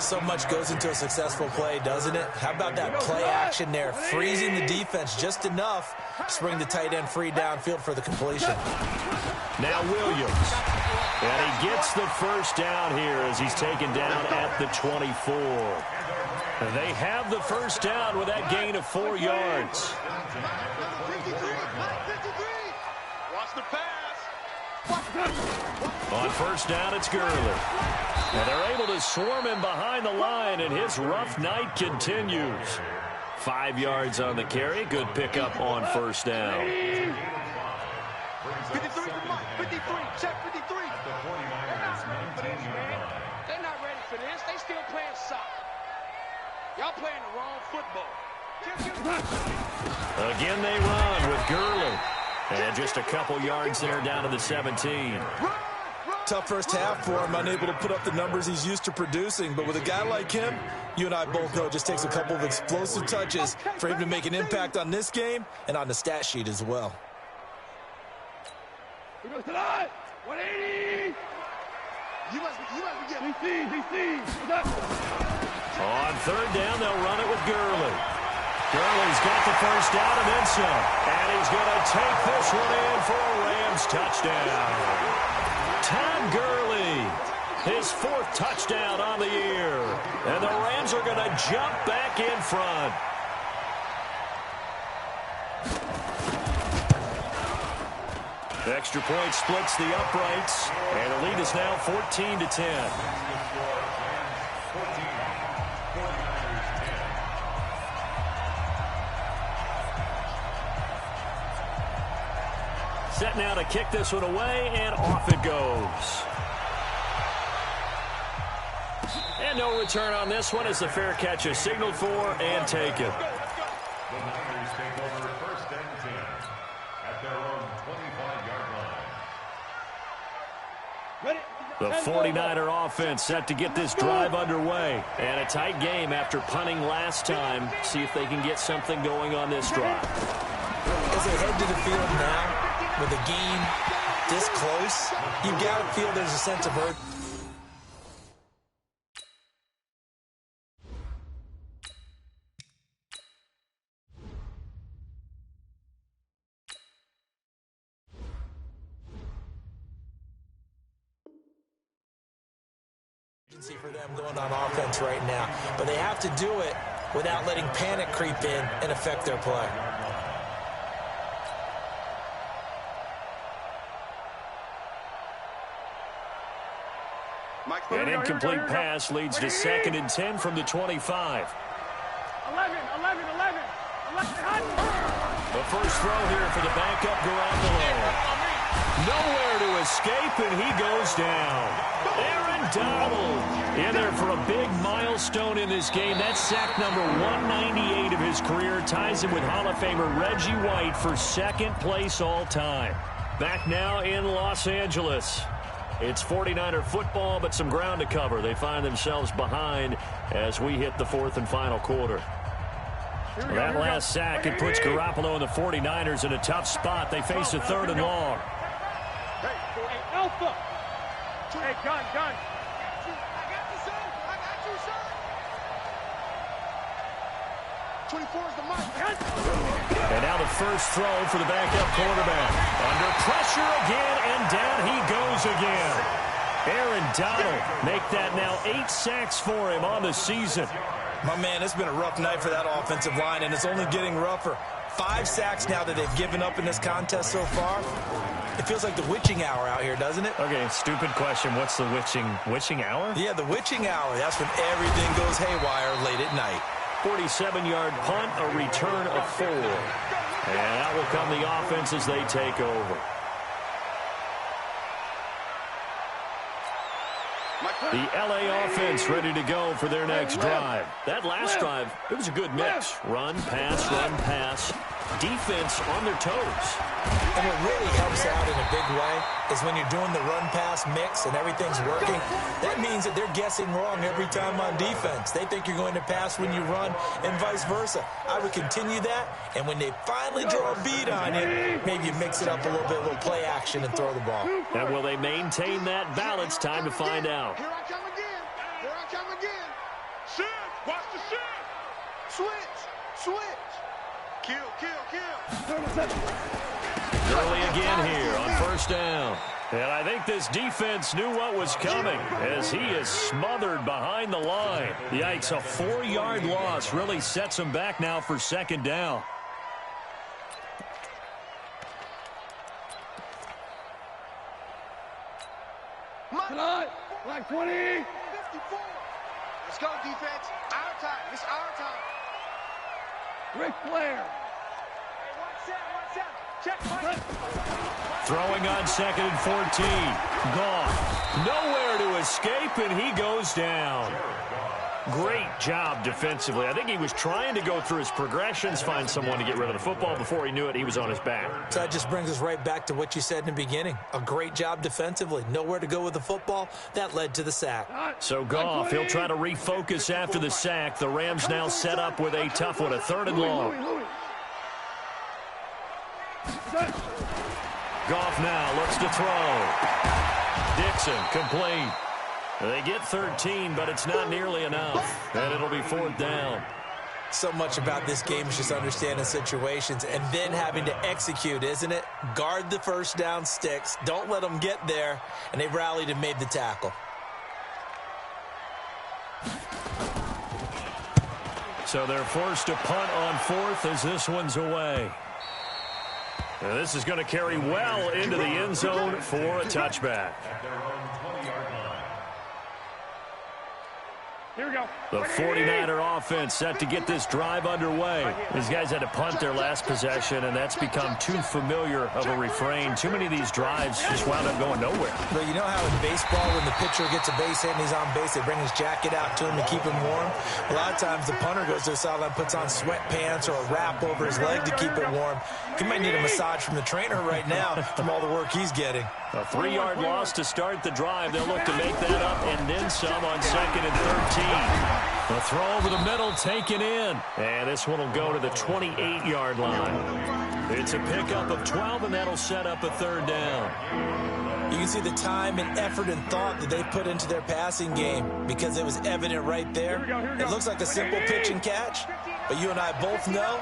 So much goes into a successful play, doesn't it? How about that play action there, freezing the defense just enough to bring the tight end free downfield for the completion. Now Williams. And he gets the first down here as he's taken down at the 24. And they have the first down with that gain of 4 yards. Watch the pass. On 1st down, it's Gurley. And they're able to swarm him behind the line, and his rough night continues. 5 yards on the carry. Good pickup on 1st down. 53, 53, check 53. They're not ready for this. They still playing soccer. Y'all playing the wrong football. Again, they run with Gurley. And just a couple yards there down to the 17. Tough first half for him, unable to put up the numbers he's used to producing. But with a guy like him, you and I both know it just takes a couple of explosive touches for him to make an impact on this game and on the stat sheet as well. He goes to the 180. You must be getting On 3rd down, they'll run it with Gurley. Gurley's got the first down and then some. And he's going to take this one in for a Rams touchdown. Todd Gurley, his 4th touchdown on the year. And the Rams are going to jump back in front. Extra point splits the uprights. And the lead is now 14-10. Set now to kick this one away, and off it goes. And no return on this one as the fair catch is signaled for and taken. The Niners take over first and 10 at their own 25-yard line. The 49er offense set to get this drive underway. And a tight game after punting last time. See if they can get something going on this drive. As they head to the field now, with a game this close, you've got to feel there's a sense of urgency. For them going on offense right now, but they have to do it without letting panic creep in and affect their play. An incomplete pass leads to 2nd and 10 from the 25. 11. The first throw here for the backup Garoppolo. Nowhere to escape, and he goes down. Aaron Donald in there for a big milestone in this game. That's sack number 198 of his career. Ties him with Hall of Famer Reggie White for 2nd place all time. Back now in Los Angeles. It's 49er football, but some ground to cover. They find themselves behind as we hit the 4th and final quarter. That last sack, it puts Garoppolo and the 49ers in a tough spot. They face a 3rd and long. Hey, Alpha. Hey, gun. I got you, son. 24 is the mic. And now the first throw for the backup quarterback. Under pressure again, and down he goes again. Aaron Donald make that now 8 sacks for him on the season. My man, it's been a rough night for that offensive line, and it's only getting rougher. 5 sacks now that they've given up in this contest so far. It feels like the witching hour out here, doesn't it? Okay, stupid question. What's the witching hour? Yeah, the witching hour. That's when everything goes haywire late at night. 47-yard punt, a return of 4. And that will come the offense as they take over. The LA offense ready to go for their next drive. That last drive, it was a good mix. Run, pass. Defense on their toes. And what really helps out in a big way is when you're doing the run-pass mix and everything's working, that means that they're guessing wrong every time on defense. They think you're going to pass when you run and vice versa. I would continue that, and when they finally draw a beat on you, maybe you mix it up a little bit, a little play action and throw the ball. And will they maintain that balance? Time to find out. Here I come again. Shift. Watch the shift. Switch. Kill. Early again here on first down. And I think this defense knew what was coming as he is smothered behind the line. Yikes, a 4-yard loss really sets him back now for 2nd down. Like 20. 54. Let's go, defense. Our time. It's our time. Ric Flair. Check. Throwing on 2nd and 14. Gone. Nowhere to escape, and he goes down. Great job defensively. I think he was trying to go through his progressions, find someone to get rid of the football. Before he knew it, he was on his back. So that just brings us right back to what you said in the beginning. A great job defensively. Nowhere to go with the football. That led to the sack. So Goff, he'll try to refocus after the sack. The Rams now set up with a tough one, a 3rd and long. Goff now looks to throw. Dixon complete. They get 13, but it's not nearly enough. And it'll be 4th down. So much about this game is just understanding situations and then having to execute, isn't it? Guard the first down sticks. Don't let them get there. And they rallied and made the tackle. So they're forced to punt on 4th as this one's away. And this is going to carry well into the end zone for a touchback. At their own 20-yard line. Here we go. The 49er offense set to get this drive underway. These guys had to punt their last possession, and that's become too familiar of a refrain. Too many of these drives just wound up going nowhere. But you know how in baseball, when the pitcher gets a base hit and he's on base, they bring his jacket out to him to keep him warm? A lot of times the punter goes to the sideline, puts on sweatpants or a wrap over his leg to keep it warm. He might need a massage from the trainer right now from all the work he's getting. A 3-yard loss to start the drive. They'll look to make that up and then some on 2nd and 13. A throw over the middle, taken in. And this one will go to the 28-yard line. It's a pickup of 12, and that'll set up a 3rd down. You can see the time and effort and thought that they put into their passing game because it was evident right there. It looks like a simple pitch and catch, but you and I both know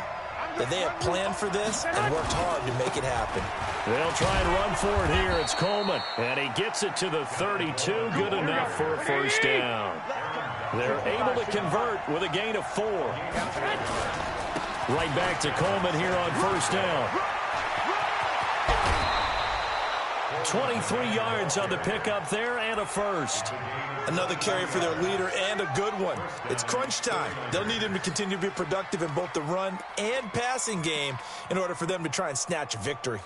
that they have planned for this and worked hard to make it happen. They'll try and run for it here. It's Coleman, and he gets it to the 32. Good enough for a 1st down. They're able to convert with a gain of 4. Right back to Coleman here on 1st down. 23 yards on the pickup there and a 1st. Another carry for their leader and a good one. It's crunch time. They'll need him to continue to be productive in both the run and passing game in order for them to try and snatch a victory.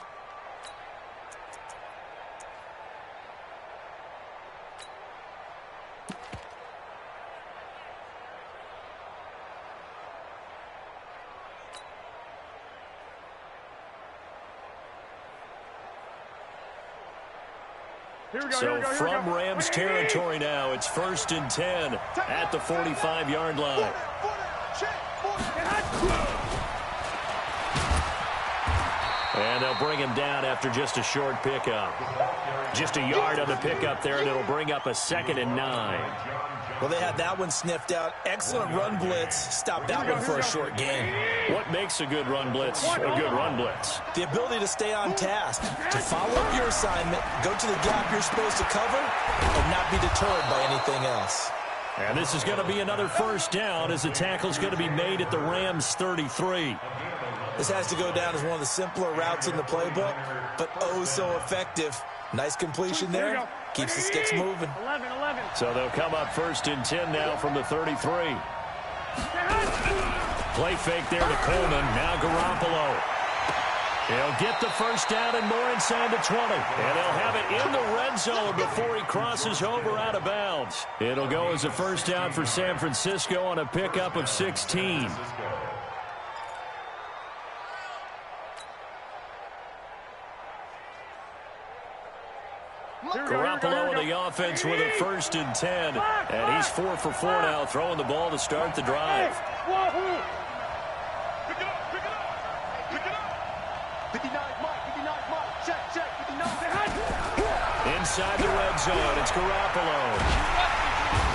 So from Rams territory now, it's 1st and 10 at the 45-yard line. And they'll bring him down after just a short pickup. Just a yard on the pickup there, and it'll bring up a 2nd and 9. Well, they had that one sniffed out. Excellent run blitz. Stopped that one for a short gain. What makes a good run blitz a good run blitz? The ability to stay on task, to follow up your assignment, go to the gap you're supposed to cover, and not be deterred by anything else. And this is going to be another 1st down as the tackle's going to be made at the Rams' 33. This has to go down as one of the simpler routes in the playbook, but oh so effective. Nice completion there. Keeps the sticks moving. 11. So they'll come up 1st and 10 now from the 33. Play fake there to Coleman. Now Garoppolo. He'll get the 1st down and more inside the 20. And they'll have it in the red zone before he crosses over out of bounds. It'll go as a 1st down for San Francisco on a pickup of 16. Garoppolo in the offense with a 1st and 10. And he's 4 for 4 now, throwing the ball to start the drive. Pick it up. 59, Mike. Check, 59. Inside the red zone, it's Garoppolo.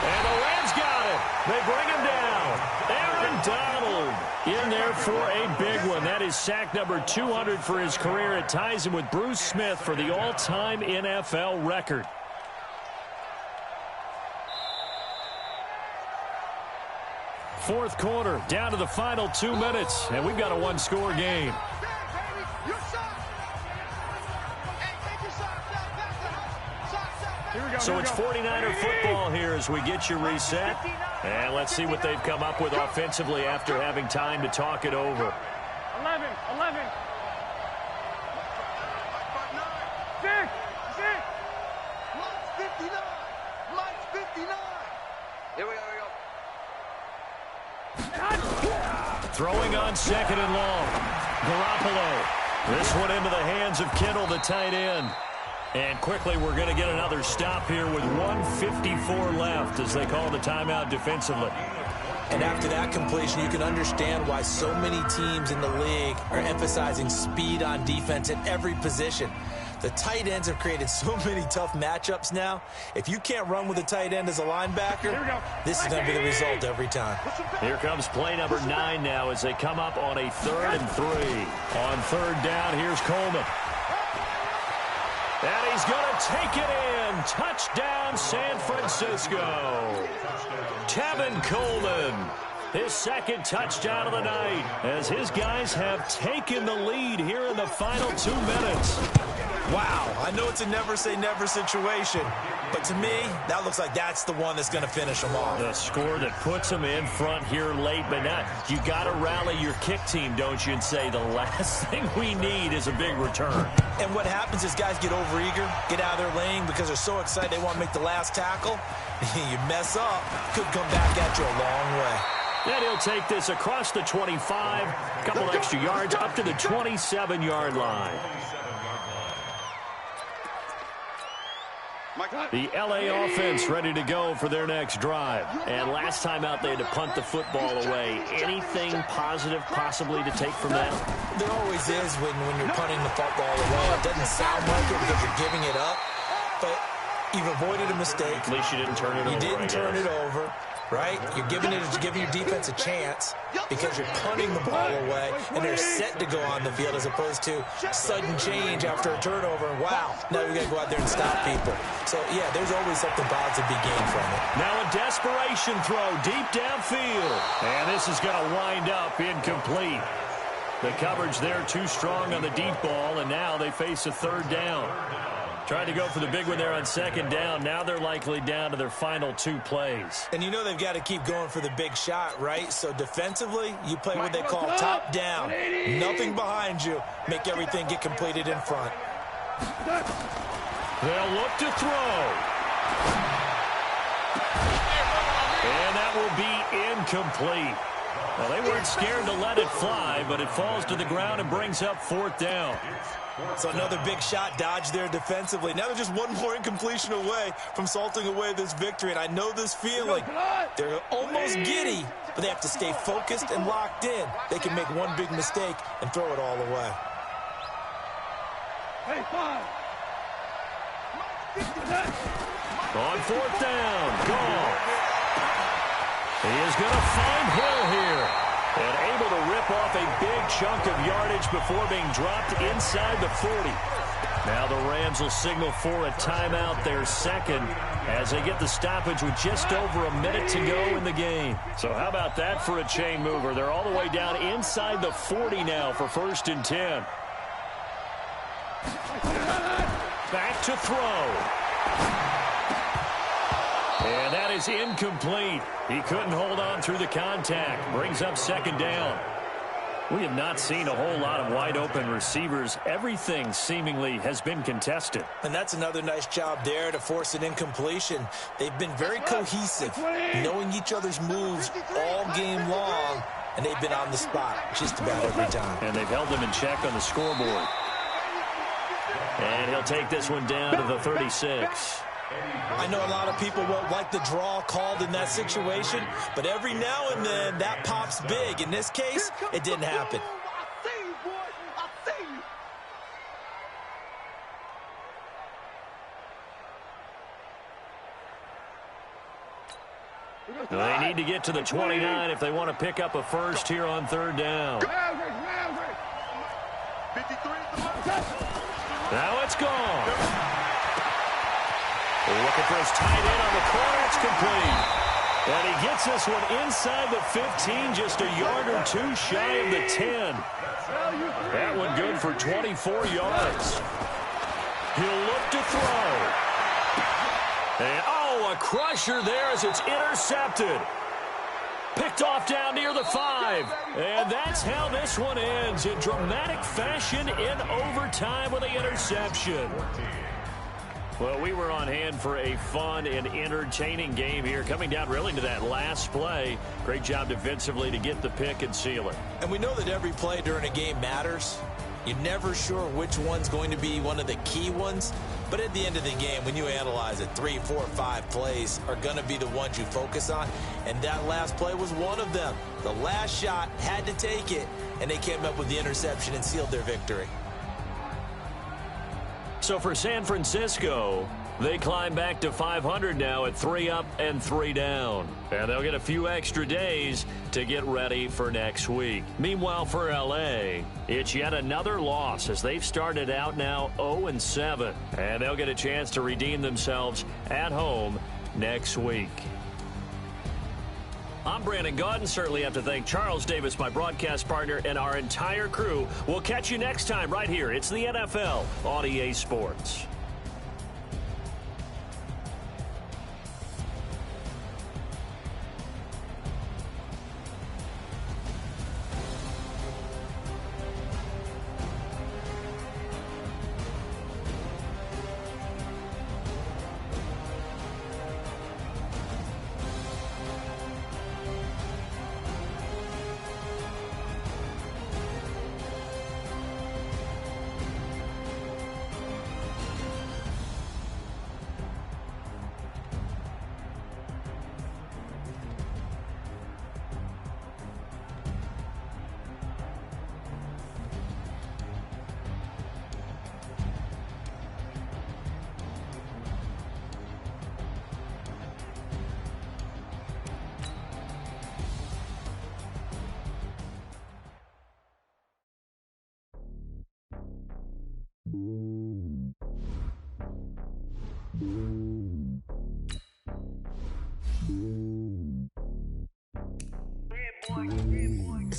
And the Rams got it. They bring him down. Aaron Donald in there for a big one. That is sack number 200 for his career. It ties him with Bruce Smith for the all-time NFL record. Fourth quarter, down to the final 2 minutes, and we've got a 1-score game. So it's 49er football here as we get you reset. And let's see what they've come up with offensively after having time to talk it over. 11. 6. Mike's 59. Here we go. Throwing on 2nd and long. Garoppolo. This one into the hands of Kittle, the tight end. And quickly, we're going to get another stop here with 1:54 left as they call the timeout defensively. And after that completion, you can understand why so many teams in the league are emphasizing speed on defense at every position. The tight ends have created so many tough matchups now. If you can't run with a tight end as a linebacker, this is going to be the result every time. Here comes play number 9 now as they come up on a 3rd and 3. On 3rd down, here's Coleman. And he's going to take it in. Touchdown, San Francisco. Tevin Coleman, his 2nd touchdown of the night, as his guys have taken the lead here in the final 2 minutes. Wow, I know it's a never say never situation, But to me, that looks like that's the one that's going to finish them off. The score that puts them in front here late, but now you got to rally your kick team, don't you, and say the last thing we need is a big return. And what happens is guys get overeager, get out of their lane because they're so excited they want to make the last tackle. You mess up, could come back at you a long way. And he'll take this across the 25, a couple extra yards up to the 27-yard line. The LA offense ready to go for their next drive. And last time out they had to punt the football away. Anything positive possibly to take from that? There always is when you're punting the football away. It doesn't sound like it because you're giving it up, but you've avoided a mistake. At least you didn't turn it over. You didn't turn it over. Right? You're giving your defense a chance because you're punting the ball away and they're set to go on the field as opposed to sudden change after a turnover. Wow, now we got to go out there and stop people. So, yeah, there's always something positive to be gained from it. Now a desperation throw deep downfield. And this is going to wind up incomplete. The coverage there too strong on the deep ball, and now they face a third down. Trying to go for the big one there on second down. Now they're likely down to their final 2 plays. And you know they've got to keep going for the big shot, right? So defensively, you play what they call top down. Nothing behind you. Make everything get completed in front. They'll look to throw. And that will be incomplete. Well, they weren't scared to let it fly, but it falls to the ground and brings up 4th down. So another big shot dodged there defensively. Now they're just one more incompletion away from salting away this victory. And I know this feeling. They're almost giddy, but they have to stay focused and locked in. They can make one big mistake and throw it all away. On 4th down, Goff. He is going to find Hill here. And able to rip off a big chunk of yardage before being dropped inside the 40. Now the Rams will signal for a timeout, their second, as they get the stoppage with just over a minute to go in the game. So how about that for a chain mover? They're all the way down inside the 40 now for 1st and 10. Back to throw. And that is incomplete. He couldn't hold on through the contact. Brings up 2nd down. We have not seen a whole lot of wide-open receivers. Everything seemingly has been contested. And that's another nice job there to force an incompletion. They've been very cohesive, knowing each other's moves all game long, and they've been on the spot just about every time. And they've held them in check on the scoreboard. And he'll take this one down to the 36. I know a lot of people won't like the draw called in that situation, but every now and then that pops big. In this case, it didn't happen. They need to get to the 29 if they want to pick up a first here on 3rd down. Now it's gone. Looking for his tight end on the corner. It's complete. And he gets this one inside the 15, just a yard or 2 shy of the 10. That one good for 24 yards. He'll look to throw. And, oh, a crusher there as it's intercepted. Picked off down near the 5. And that's how this one ends in dramatic fashion in overtime with the interception. Well, we were on hand for a fun and entertaining game here, coming down really to that last play. Great job defensively to get the pick and seal it. And we know that every play during a game matters. You're never sure which one's going to be one of the key ones. But at the end of the game, when you analyze it, 3, 4, 5 plays are going to be the ones you focus on. And that last play was one of them. The last shot had to take it, and they came up with the interception and sealed their victory. So for San Francisco, they climb back to 500 now at 3 up and 3 down. And they'll get a few extra days to get ready for next week. Meanwhile, for LA, it's yet another loss as they've started out now 0-7. And they'll get a chance to redeem themselves at home next week. I'm Brandon Gaudin. Certainly have to thank Charles Davis, my broadcast partner, and our entire crew. We'll catch you next time right here. It's the NFL on EA Sports. It's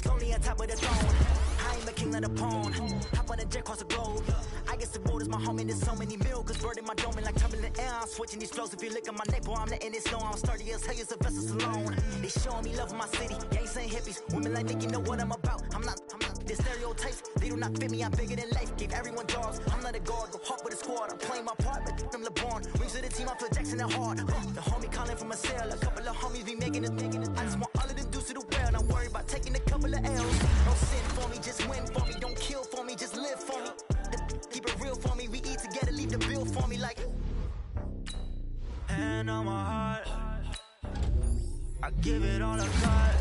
lonely on top of the throne. I ain't the king of the pawn. Hop on a jet across the globe. I guess the road is my home and there's so many mil. Cause bird in my dome and like turbulent air. I'm switching these flows. If you look at my neck, boy, I'm letting it slow. I'm sturdy as hell, as a vessel alone. They showing me love in my city. Gangs and hippies. Women like Nick, you know what I'm about. I'm not. The stereotypes, they do not fit me. I'm bigger than life. Gave everyone jobs. I'm not a guard. Go hard with a squad. I'm playing my part, but I'm LeBron. Rings of the team, I feel Jackson and hard. The homie calling from a cell. A couple of homies be making it. I just want all of them dudes to do well. Not worry about taking a couple of L's. No sin for me, just win for me. Don't kill for me, just live for me. Keep it real for me. We eat together, leave the bill for me like. Hand on my heart, I give it all I got.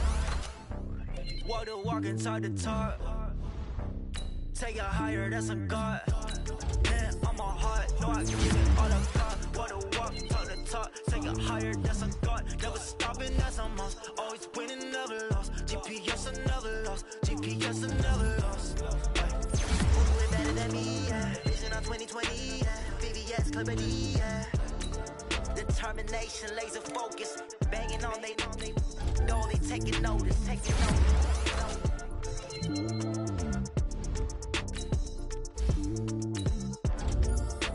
Walk the walk and talk the talk. Take it higher, that's a God. Hand on my heart, no, I give it all I got. Walk the walk, talk the talk. Take it higher, that's a God. Never stopping, that's a must. Always winning, never lost. GPS, I never lost. GPS, I never lost. Who do it better than me? Yeah. Vision on 2020. Yeah. VVS, Clarity. Yeah. Determination, laser focus. Banging on they know they taking notice. Taking notice.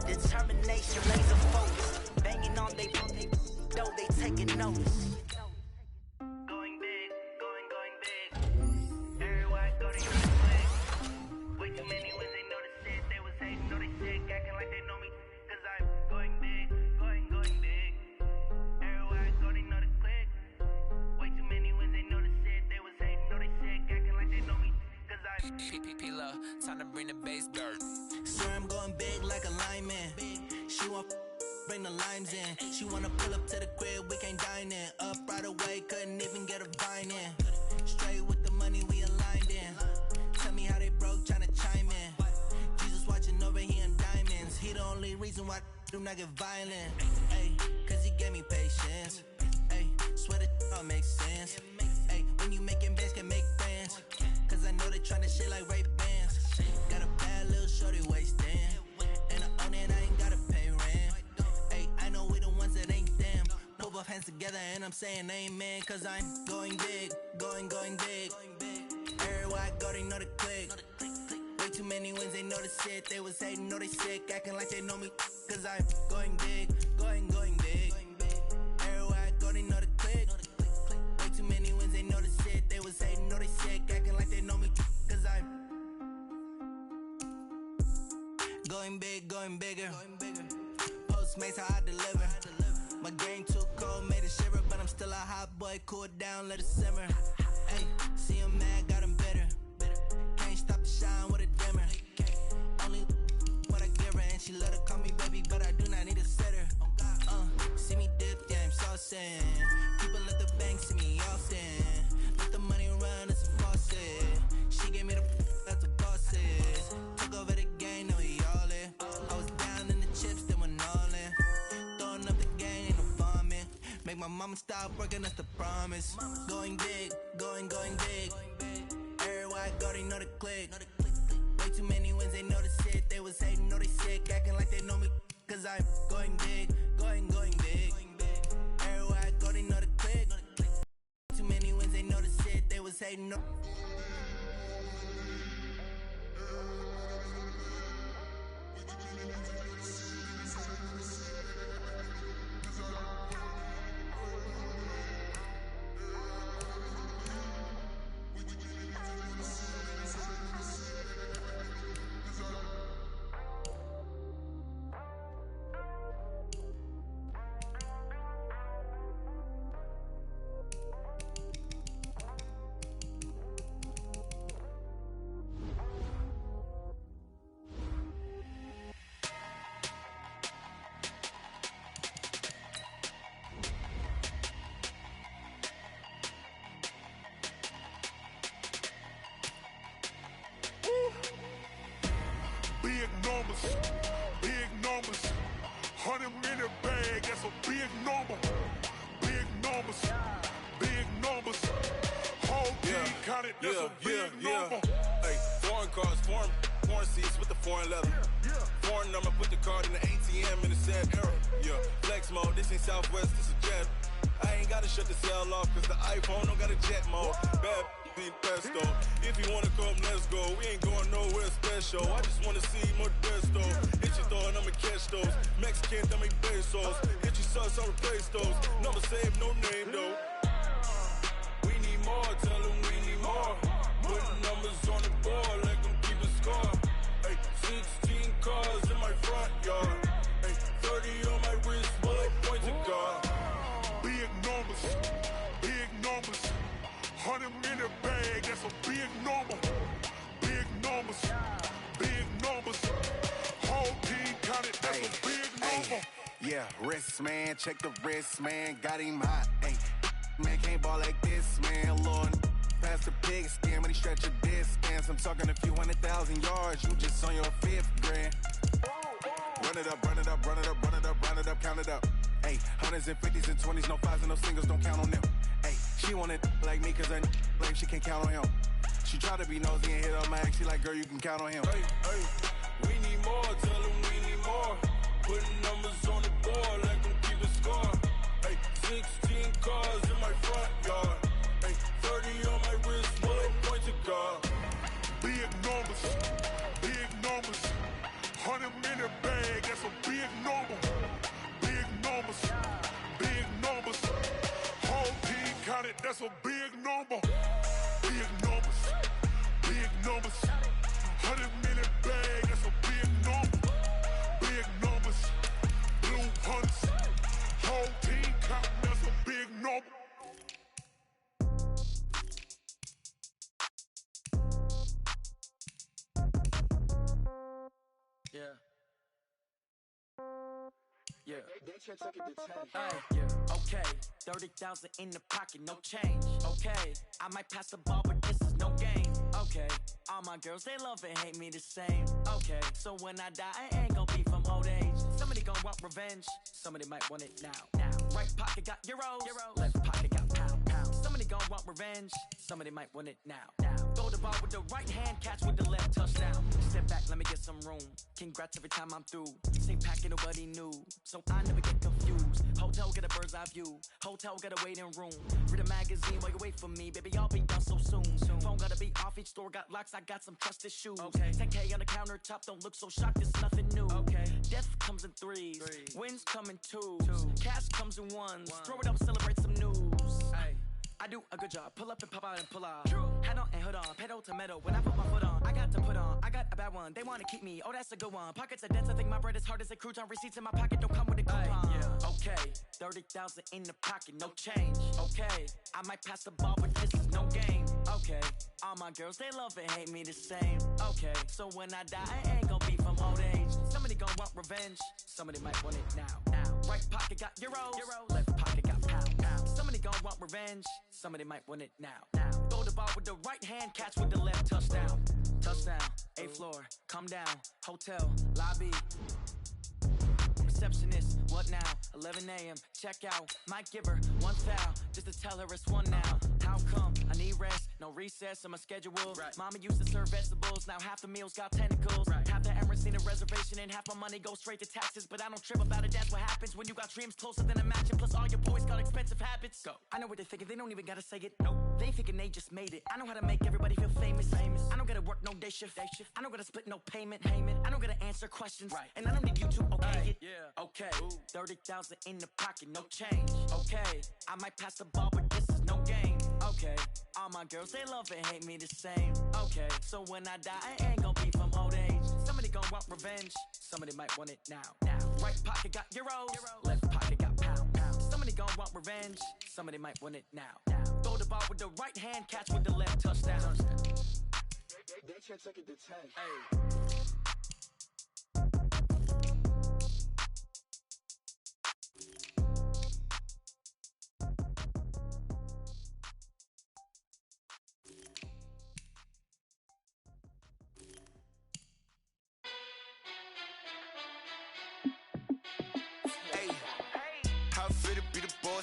Determination, laser focus. Banging on they know they taking notice. Going big, going big. Everywhere I go, they know the quick. Way too many when they know the shit. They was hating, know they sick, acting like they know me. Cause I'm going big, going big. Everywhere I go, they know the click. Way too many when they know the shit. They was hating, know they sick, acting like they know me. Cause I'm PPP love, time to bring the bass dirt. Sir, I'm going big like a lineman. She want bring the limes in. She wanna pull up to the crib, we can't dine in. Up right away, couldn't even get a vine in. Straight with the money we aligned in. Tell me how they broke, tryna chime in. Jesus watching over here in diamonds. He the only reason why I do not get violent. Ay, cause he gave me patience. Ay, swear that all makes sense. Ay, when you making bands, can make friends. Cause I know they tryna shit like Ray Bans. Got a bad little shorty wasting. And I own it, I ain't gotta pay rent. Ay, I know we the ones that ain't them. Move our hands together and I'm saying amen. Cause I'm going big, going big. Everywhere I go, they know the click. Way too many wins, they know the shit. They was hating, know they sick, acting like they know me. Cause I'm going big, going big. Everywhere I go, they know the click. Way too many wins, they know the shit. They was hating, know they sick, acting like they know me. Cause I'm going bigger. Postmates how I deliver. My game too cold, made it shiver. But I'm still a hot boy, cool it down, let it simmer. Hey, see him mad, got him bitter. Can't stop the shine with a dimmer. Only what I give her, and she let her call me baby, but I do not need a sitter. See me dip, yeah, I'm saucing. People at the bank see me often. Let the money run, it's a faucet. She gave me the that's the bosses. Took over the game, now we all in. I was down in the chips, then went all in. Throwing up the game, ain't no farming. Make my mama stop working, that's the promise. Going big, going big. Everywhere I go, they know the click. Way too many wins, they know the shit. They was hating, know they sick, acting like they know me. Cause I'm going big, going big. Everywhere I go, they know the click. Too many wins, they know the shit. They was hating, know. Big numbers, 100-minute bag, that's a big number. Big numbers, whole team counted, that's a big number. Hey, foreign cars, foreign seats with the foreign leather. then I'ma put the card in the ATM in the sad era. Yeah, flex mode, this ain't Southwest, this is jet. I ain't gotta shut the cell off, cause the iPhone don't got a jet mode. Bad be pesto. If you wanna come, let's go. We ain't going nowhere special. I just wanna see more desto. Hit your throw and I'ma catch those. Mexican, that make pesos. Hit your sauce, I'll replace those. Never save no name though. We need more, tell them we need more. Putting numbers on the board, let them keep a score. Ay, 16 cars in my front yard. Ay, 30 on my wrist, bullet points of God. Big numbers, big numbers. 100 in the bag, that's a big number. Big numbers, big numbers. Whole team counted, that's a big number. Yeah, wrist man, check the wrist man, got him hot. Ay, man can't ball like this, man. Lord, past the pig skin when he stretch a distance. I'm talking a few 100,000 yards, you just on your 5th grand. Run it up, run it up, run it up, run it up, run it up, count it up. Ay, 100s and 50s and 20s, no 5s and no singles, don't count on them. Ay, she want it like me, cause her lame, she can't count on him. She try to be nosy and hit up my ex, she like, girl, you can count on him. Hey, hey, we need more, tell them we need more. Putting numbers on the board, let them keep a score. Hey, 16 cars in my front yard. Hey, 30 on my wrist, bullet points of God. Big numbers, big numbers. 100 in the bag, that's a big number. Big numbers, big numbers. Whole team counted, that's a big number. Big numbers, big numbers. 100 in the bag, that's a big number. Big numbers, blue hunts. Whole team counting, that's a big number. Yeah. Yeah. Yeah. Okay. 30,000 in the pocket, no change. Okay. I might pass the ball, but this is no game. Okay. All my girls, they love and hate me the same. Okay. So when I die, I ain't gon' be from old age. Somebody gon' want revenge. Somebody might want it now. Right pocket got euros. Left pocket got pound. Somebody gon' want revenge. Somebody might want it now. Throw the ball with the right hand, catch with the left, touchdown. Step back, let me get some room. Congrats every time I'm through. Same packet, nobody knew, so I never get confused. Hotel get a bird's eye view. Hotel got a waiting room. Read a magazine while you wait for me, baby. I'll be done so soon. Phone gotta be off. Each store got locks. I got some trusted shoes. Okay. 10K on the countertop. Don't look so shocked. It's nothing new. Okay. Death comes in threes. Wins come in twos. Cash comes in ones. Throw it up, celebrate some news. Ay. I do a good job. Pull up and pop out and pull out. Head on and hood on. Pedal to metal. When I put my foot on, I got to put on. I got a bad one. They want to keep me. Oh, that's a good one. Pockets are dense. I think my bread is hard as a crouton. Receipts in my pocket don't come with a coupon. Yeah. Okay. 30,000 in the pocket. No change. Okay. I might pass the ball, but this is no game. Okay. All my girls, they love and hate me the same. Okay. So when I die, I ain't gon' be from old age. Somebody gon' want revenge. Somebody might want it now. Right pocket got euros. Left pocket got pound. Somebody gon' want revenge. Somebody might want it now. Throw the ball with the right hand, catch with the left, touchdown. Touchdown, 8th floor, come down, hotel, lobby. Receptionist, what now? 11 a.m., check out. Might give her one foul, just to tell her it's one now. How come? I need rest, no recess on my schedule. Right. Mama used to serve vegetables, now half the meals got tentacles. Right. Half the Emirates need a reservation and half my money goes straight to taxes. But I don't trip about it, that's what happens when you got dreams closer than a match. And plus all your boys got expensive habits. Go. I know what they're thinking, they don't even gotta say it. Nope. They thinking they just made it. I know how to make everybody feel famous. I don't gotta work no day shift. I don't gotta split no payment. I don't gotta answer questions. Right. And I don't need you to okay it. Yeah. Okay. 30,000 in the pocket, no change. Okay. I might pass the ball, but this is no game. Okay. All my girls, they love and hate me the same. Okay. So when I die, I ain't gon' be from old age. Somebody gon' want revenge. Somebody might want it now. Right pocket got euros. Left pocket got pound. Somebody gon' want revenge. Somebody might want it now. Throw the ball with the right hand, catch with the left, touchdown. They can't take it to 10. Hey.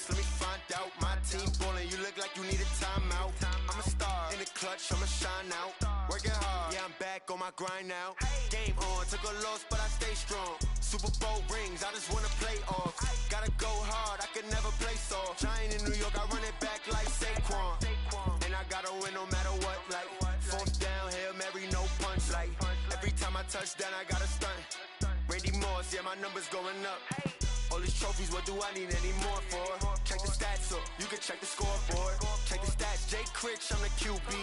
Let me find out. My team ballin', you look like you need a timeout. I'm a star in the clutch, I'ma shine out. Working hard, yeah, I'm back on my grind now. Game on, took a loss, but I stay strong. Super Bowl rings, I just wanna play off. Gotta go hard, I could never play soft. Giant in New York, I run it back like Saquon. And I gotta win no matter what, like fourth down, Hail Mary, no punch. Like every time I touch down, I gotta stunt. Randy Moss, yeah, my numbers going up. All these trophies, what do I need any more for? Check the stats up, you can check the scoreboard. Check the stats, Jake Critch, I'm the QB.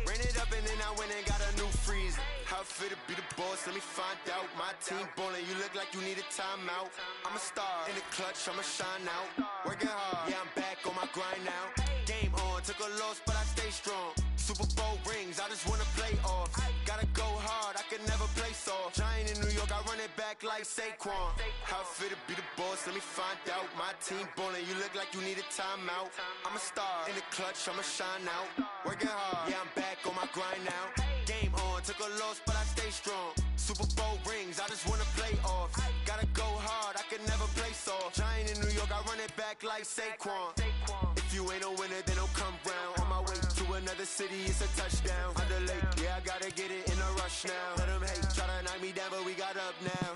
Ran it up and then I went and got a new freeze. How it fit to be the boss, let me find out. My team ballin', you look like you need a timeout. I'm a star, in the clutch, I'ma shine out. Working hard, yeah, I'm back on my grind now. Game on, took a loss, but I stay strong. Super Bowl rings, I just wanna play off. Gotta go hard, I could never play soft. Giant in New York, I run it back like Saquon. How it fit to be the boss, let me find out. My team ballin', you look like you need a timeout. I'm a star, in the clutch, I'ma shine out. Working hard, yeah, I'm back on my grind now. Game on, took a loss, but I stay strong. Super Bowl rings, I just wanna play off. Gotta go hard, I could never play soft. Giant in New York, I run it back like Saquon. If you ain't a winner, then don't come round. On my way to another city, it's a touchdown. Underlay, yeah, I gotta get it in a rush now. Let them hate, try to knock me down, but we got up now.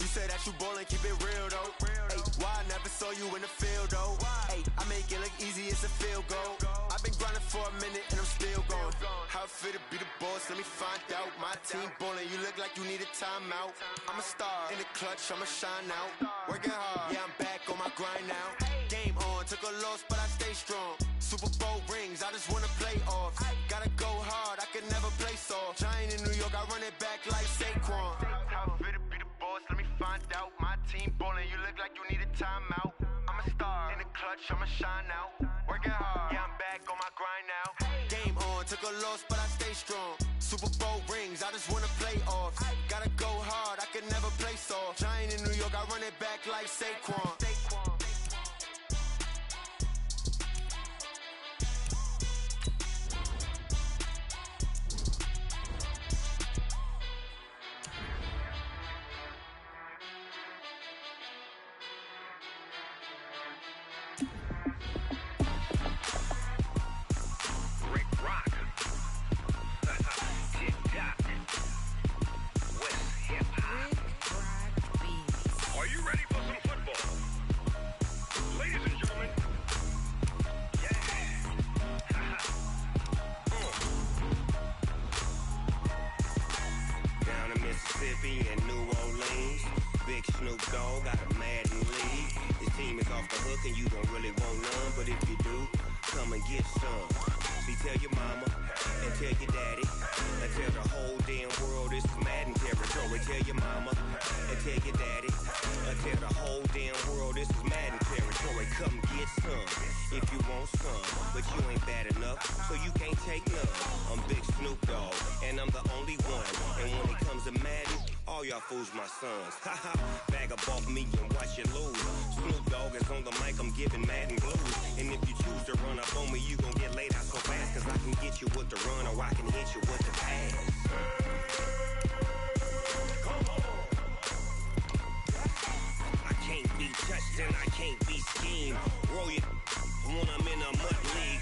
You say that you ballin', keep it real though. Hey, why I never saw you in the field though? Hey, I make it look easy, it's a field goal. I've been grinding for a minute and I'm still going. How it fit to be the boss, let me find out. My team ballin', you look like you need a timeout. I'm a star, in the clutch, I'ma shine out. Working hard, yeah, I'm back on my grind now. Game on, took a loss, but I stay strong. Super Bowl rings, I just wanna play off. Gotta go hard, I could never play soft. Giant in New York, I run it back like Saquon. How it fit to be the boss, let me find out. My team ballin', you look like you need a timeout. I'm a star, in the clutch, I'ma shine out. Working hard, yeah, I'm back on my grind now. Game on, took a loss, but I stay strong. Super Bowl rings, I just wanna play off. Gotta go hard, I could never play soft. Giant in New York, I run it back like Saquon. And New Orleans, Big Snoop Dogg got a Madden league. His team is off the hook and you don't really want none, but if you do, come and get some. See, tell your mama and tell your daddy and tell the whole damn world this is Madden territory. Tell your mama and tell your daddy and tell the whole damn world this is Madden territory. Come get some if you want some, but you ain't bad enough, so you can't take none. I'm Big Snoop Dogg and I'm the only one, and when it comes to Madden, all y'all fools my sons. Haha, bag up off me and watch you lose. Snoop Dogg is on the mic, I'm giving Madden blues. And if you choose to run up on me, you gon' get laid out so fast, cause I can get you with the run or I can hit you with the pass. I can't be touched and I can't be schemed. Roll you when I'm in a mud league.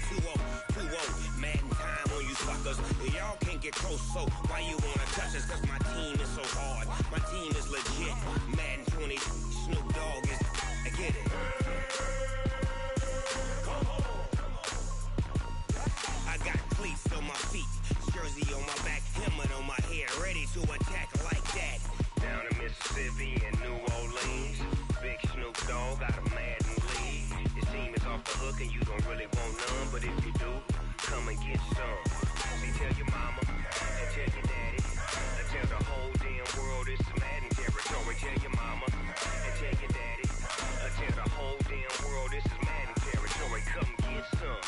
2-0, Madden time on you suckers. Y'all can't get close, so why you wanna touch us? Cause my team is so hard, my team is legit. Madden 20, Snoop Dogg is, I get it. I got cleats on my feet, jersey on my back, helmet on my head, ready to attack like that. Down in Mississippi and New Orleans, Big Snoop Dogg got a Madden league. His team is off the hook and you don't really want none, but if you do, come and get some. See, tell your mama and tell your daddy and tell the whole damn world this is Madden territory. Tell your mama and tell your daddy and tell the whole damn world this is Madden territory. Come get some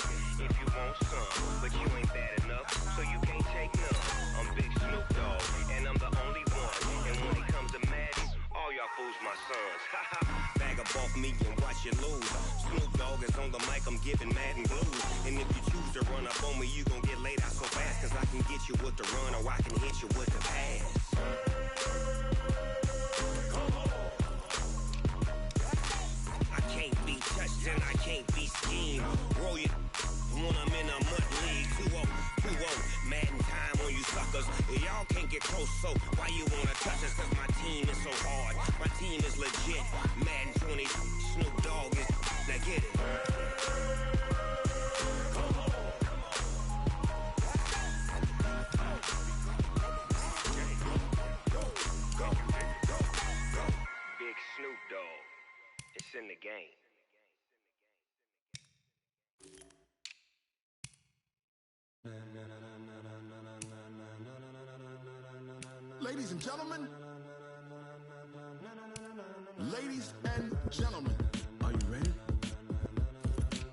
if you want some, but you ain't bad enough, so you can't take none. I'm Big Snoop Dogg and I'm the only one, and when it comes to Madden, all y'all fools my sons. Bag up off me and watch you lose. Snoop Dogg is on the mic, I'm giving Madden blues. And if you choose to run up on me, you gon' get laid out so fast, cause I can get you with the run or I can hit you with the pass. I can't be touched and I can't be schemed. Roll you when I'm in a mud league. league. 2-0, Madden time on you suckers. Y'all can't get close, so why you wanna touch us? Cause my team is so hard. My team is legit. Madden 20, Snoop Dogg is. Now get it. Big Snoop Dogg. It's in the game. Ladies and gentlemen, ladies and gentlemen, are you ready?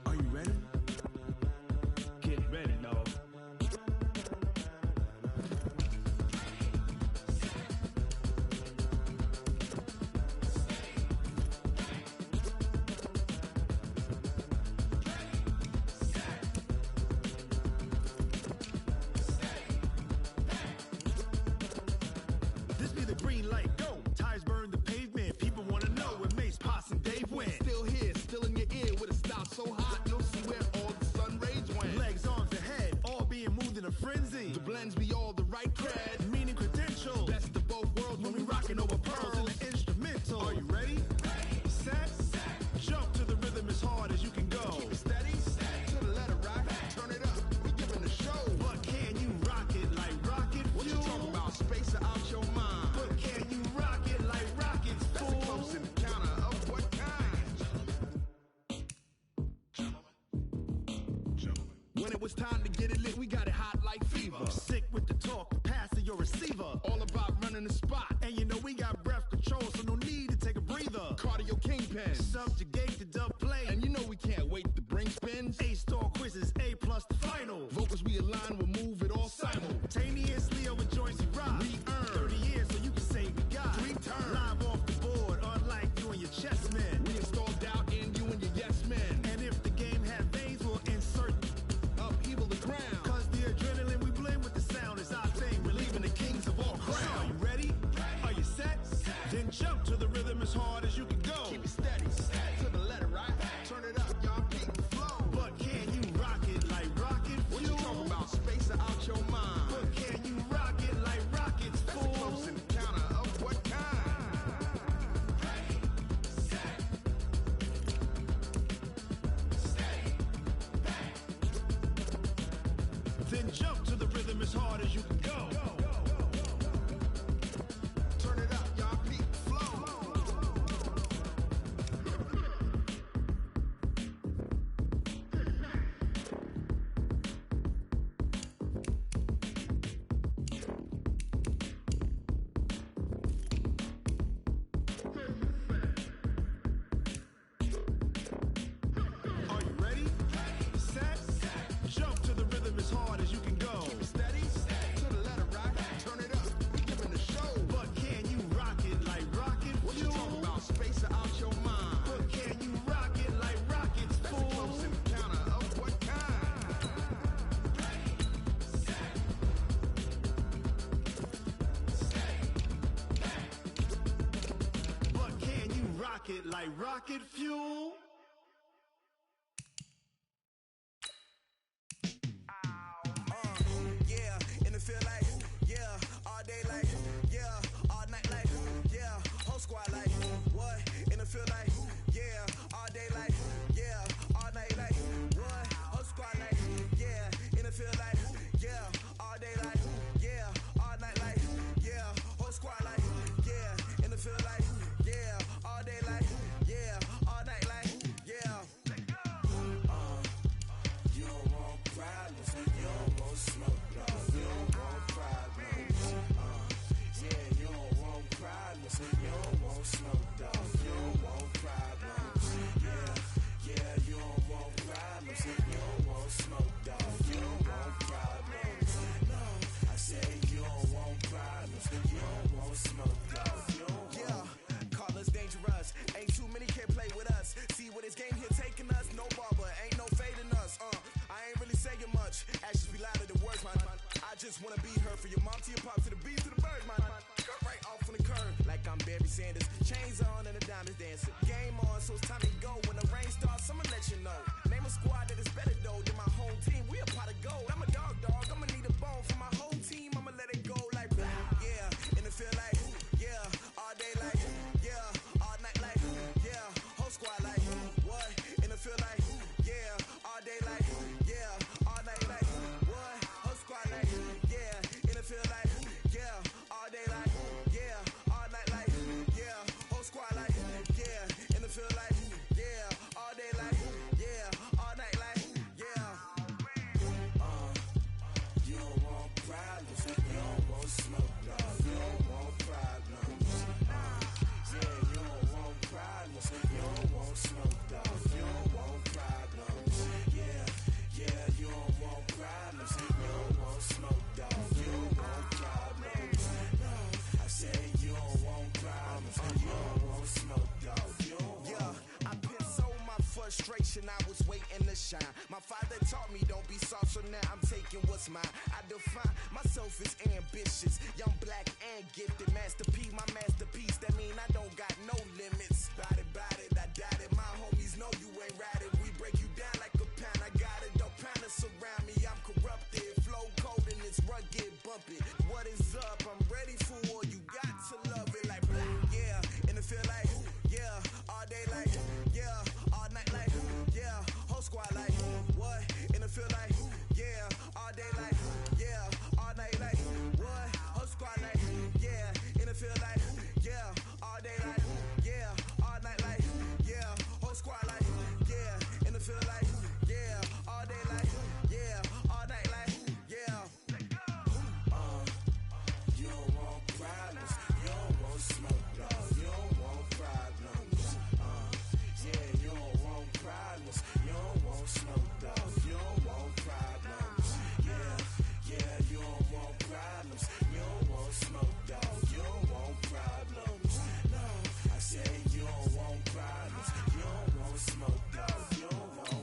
Are you ready? Get ready, dog. This be the green light, go. Tires burn the pavement. People want to know where Mace, Potts, and Dave went. Still here, still in your ear with a style so hot, you'll see where all the sun rays went. Legs, arms, and head, all being moved in a frenzy. The blends be all the right cred, meaning credentials. best of both worlds When we rocking over pearls in the instrumental. Are you ready? Set, jump to the rhythm as hard as you can go. Keep it steady, to the letter right, turn it up, we giving the show. But can you rock it like rocket What you fuel? talking about, space or out your mind? But can you rock it like rockets, That's fool? a close encounter of what kind? When it was time to get it lit, we got it hot like fever. I'm sick with the talk, pass to your receiver. All about running the spot. And you know we got breath control, so no need to take a breather. Cardio kingpin. Subjugate the dub play. And you know we can't wait to bring spins. A-star quizzes, A+ the final. Vocals we align, we'll move it all Simultaneously over joints we rock. We earn 30 years, so you can say we got 3 turns. live off the board, unlike you and your chess men. We install doubt in you and your yes men. And if the game had veins, we'll insert Upheaval the ground. Cause the adrenaline we blend with the sound is our thing. Relieving the kings of all crowns. Are you ready? Are you set? Then jump to the rhythm as hard as you can go. Keep it steady, to the letter right. Turn it up, y'all peak the flow. But can you rock it like rocket What fuel? you talking about, space or out your mind? But can you rock it like rockets, That's a fool? close encounter of what kind? Then jump to the rhythm as hard as you can go. Turn it up, y'all peak the flow. Are you ready? Set, jump to the rhythm as hard as you can go. Keep it steady, to the letter right. Turn it up, we giving the show. But can you rock it like rocket What you fuel? talking about, space or out your mind? But can you rock it like rockets, That's a fool? close encounter of what kind? But can you rock it like rocket fuel? Yeah, in the field like, yeah, all day like, yeah, all night like, yeah, whole squad like, what? In the field like, yeah, all day like, yeah, all night like, what? Whole squad like, yeah, in the field like, yeah, all day like, yeah, all night like, yeah, whole squad like, yeah, in the field like, yeah, all day like, yeah, all night like, yeah. You don't want problems, you don't want smoke, dog. You don't want problems. Yeah, you don't want problems, you don't want smoke, dog. You don't want problems. Yeah, you don't want problems, you don't want smoke, dog. You don't want problems. No, I said you don't want problems, you don't want smoke, dog. You don't want. Call us dangerous. Ain't too many can play with us. See what this game here taking us. No barber, ain't no fading us. I ain't really saying much. Actions be louder than words, man. I just wanna be heard for your mom to your pop to the beat to the birds, man. Cut right right off on the curb. Like I'm Barry Sanders. Chains on and the diamonds dancing. Game on, so it's time to go. When the rain starts, I'ma let you know. Name a squad that is better though than my home team. We a pot of gold. I'm a dog. I'ma need a bone for my whole team. I'ma let it go like yeah. And it feel like yeah. All day like yeah. All night like yeah. Whole squad like what? And it feel like yeah. All day like yeah. All night like what? Whole squad like yeah. And it feel like yeah. All day like yeah. All night like yeah. Whole squad like yeah. And it feel like yeah. All day like yeah. All night like yeah. You don't want problems. You don't want smoke, dog. You don't want problems. Yeah, you don't want problems. You don't want smoke, dog. You don't want problems. Yeah, you don't want problems. You don't want smoke, dog. You don't want problems. No, I said you don't want problems. You don't want smoke, dog. You don't want. Yeah, I've been so my frustration. I was waiting to shine. My father taught me don't be soft, so now I'm taking what's mine. I define myself as ambitious, young, black, and gifted. Master P, my masterpiece. That mean I don't got no limits. Bout it, I doubt it. My homies know you ain't ratted. We break you down like a pound. I got it, don't pound to surround me. I'm corrupted, flow cold and it's rugged, bumpy. What is up? I'm ready for war. You got to love it like yeah. And it feel like yeah. All day like yeah. All night like yeah. Whole squad like what? And it feel like yeah. All day like yeah. All night like what? Whole squad like yeah. And it feel like yeah. All day like yeah. All night like yeah. Whole squad like yeah. And it feel like yeah. All day like yeah. All night like yeah. You don't want problems. You don't want smoke, dog. You don't want problems. Yeah, you don't want problems. You don't want smoke, dog. You don't want problems. Yeah, you don't want problems. You don't want smoke, dog. You don't want problems. No, I said you don't want problems. You don't want smoke, dog. You don't want.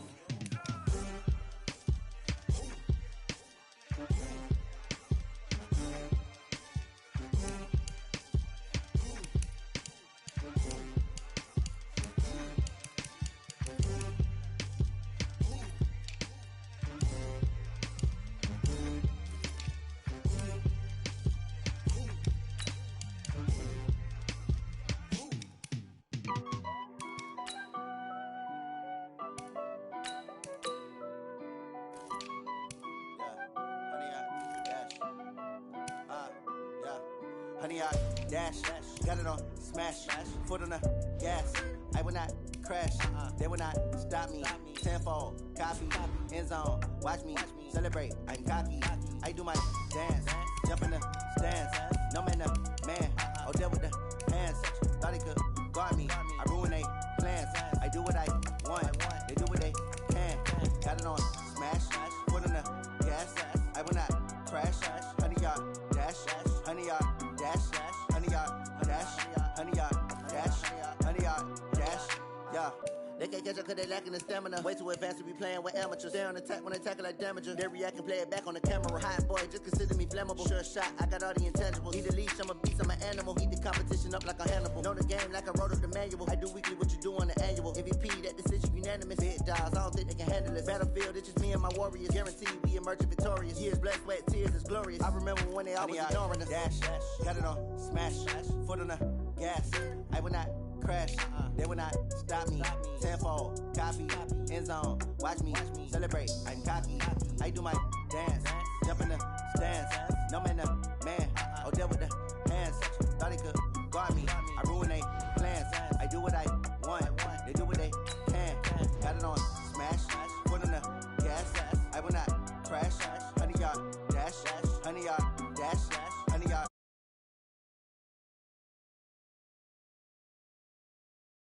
Honey, I dash, got it on smash, foot on the gas. I will not crash, they will not stop me. Tenfold, copy, end zone, watch me celebrate. I'm cocky, I do my dance, jump in the stands. No man, the man, oh deal with the hands. Thought he could guard me, I ruin they plans. I do what I want, they do what they can. Got it on smash, foot on the gas. I will not crash, honey, y'all dash, honey, y'all dash, honey, y'all dash, honey, y'all dash, honey, y'all dash, yeah. They can't catch up cause they lacking the stamina. Way too advanced to be playing with amateurs. Stay on attack when they tackle like damager. They react and play it back on the camera. Hot boy, just consider me flammable. Sure shot, I got all the intangibles. Need a leash, I'm a beast, I'm an animal. Eat the competition up like a Hannibal. Know the game like I wrote up the manual. I do weekly what you do on the annual. MVP, that decision unanimous. Big dogs, I don't think they can handle this. Battlefield, it's just me and my warriors. Guaranteed we emerge victorious. Years, blood, sweat, tears, it's glorious. I remember when they always ignoring us. Dash, got it on smash, foot on the gas. I will not crash, they will not stop me. Tenfold, copy, end zone, watch me celebrate. I'm cocky, I do my dance, jump in the stands. No man,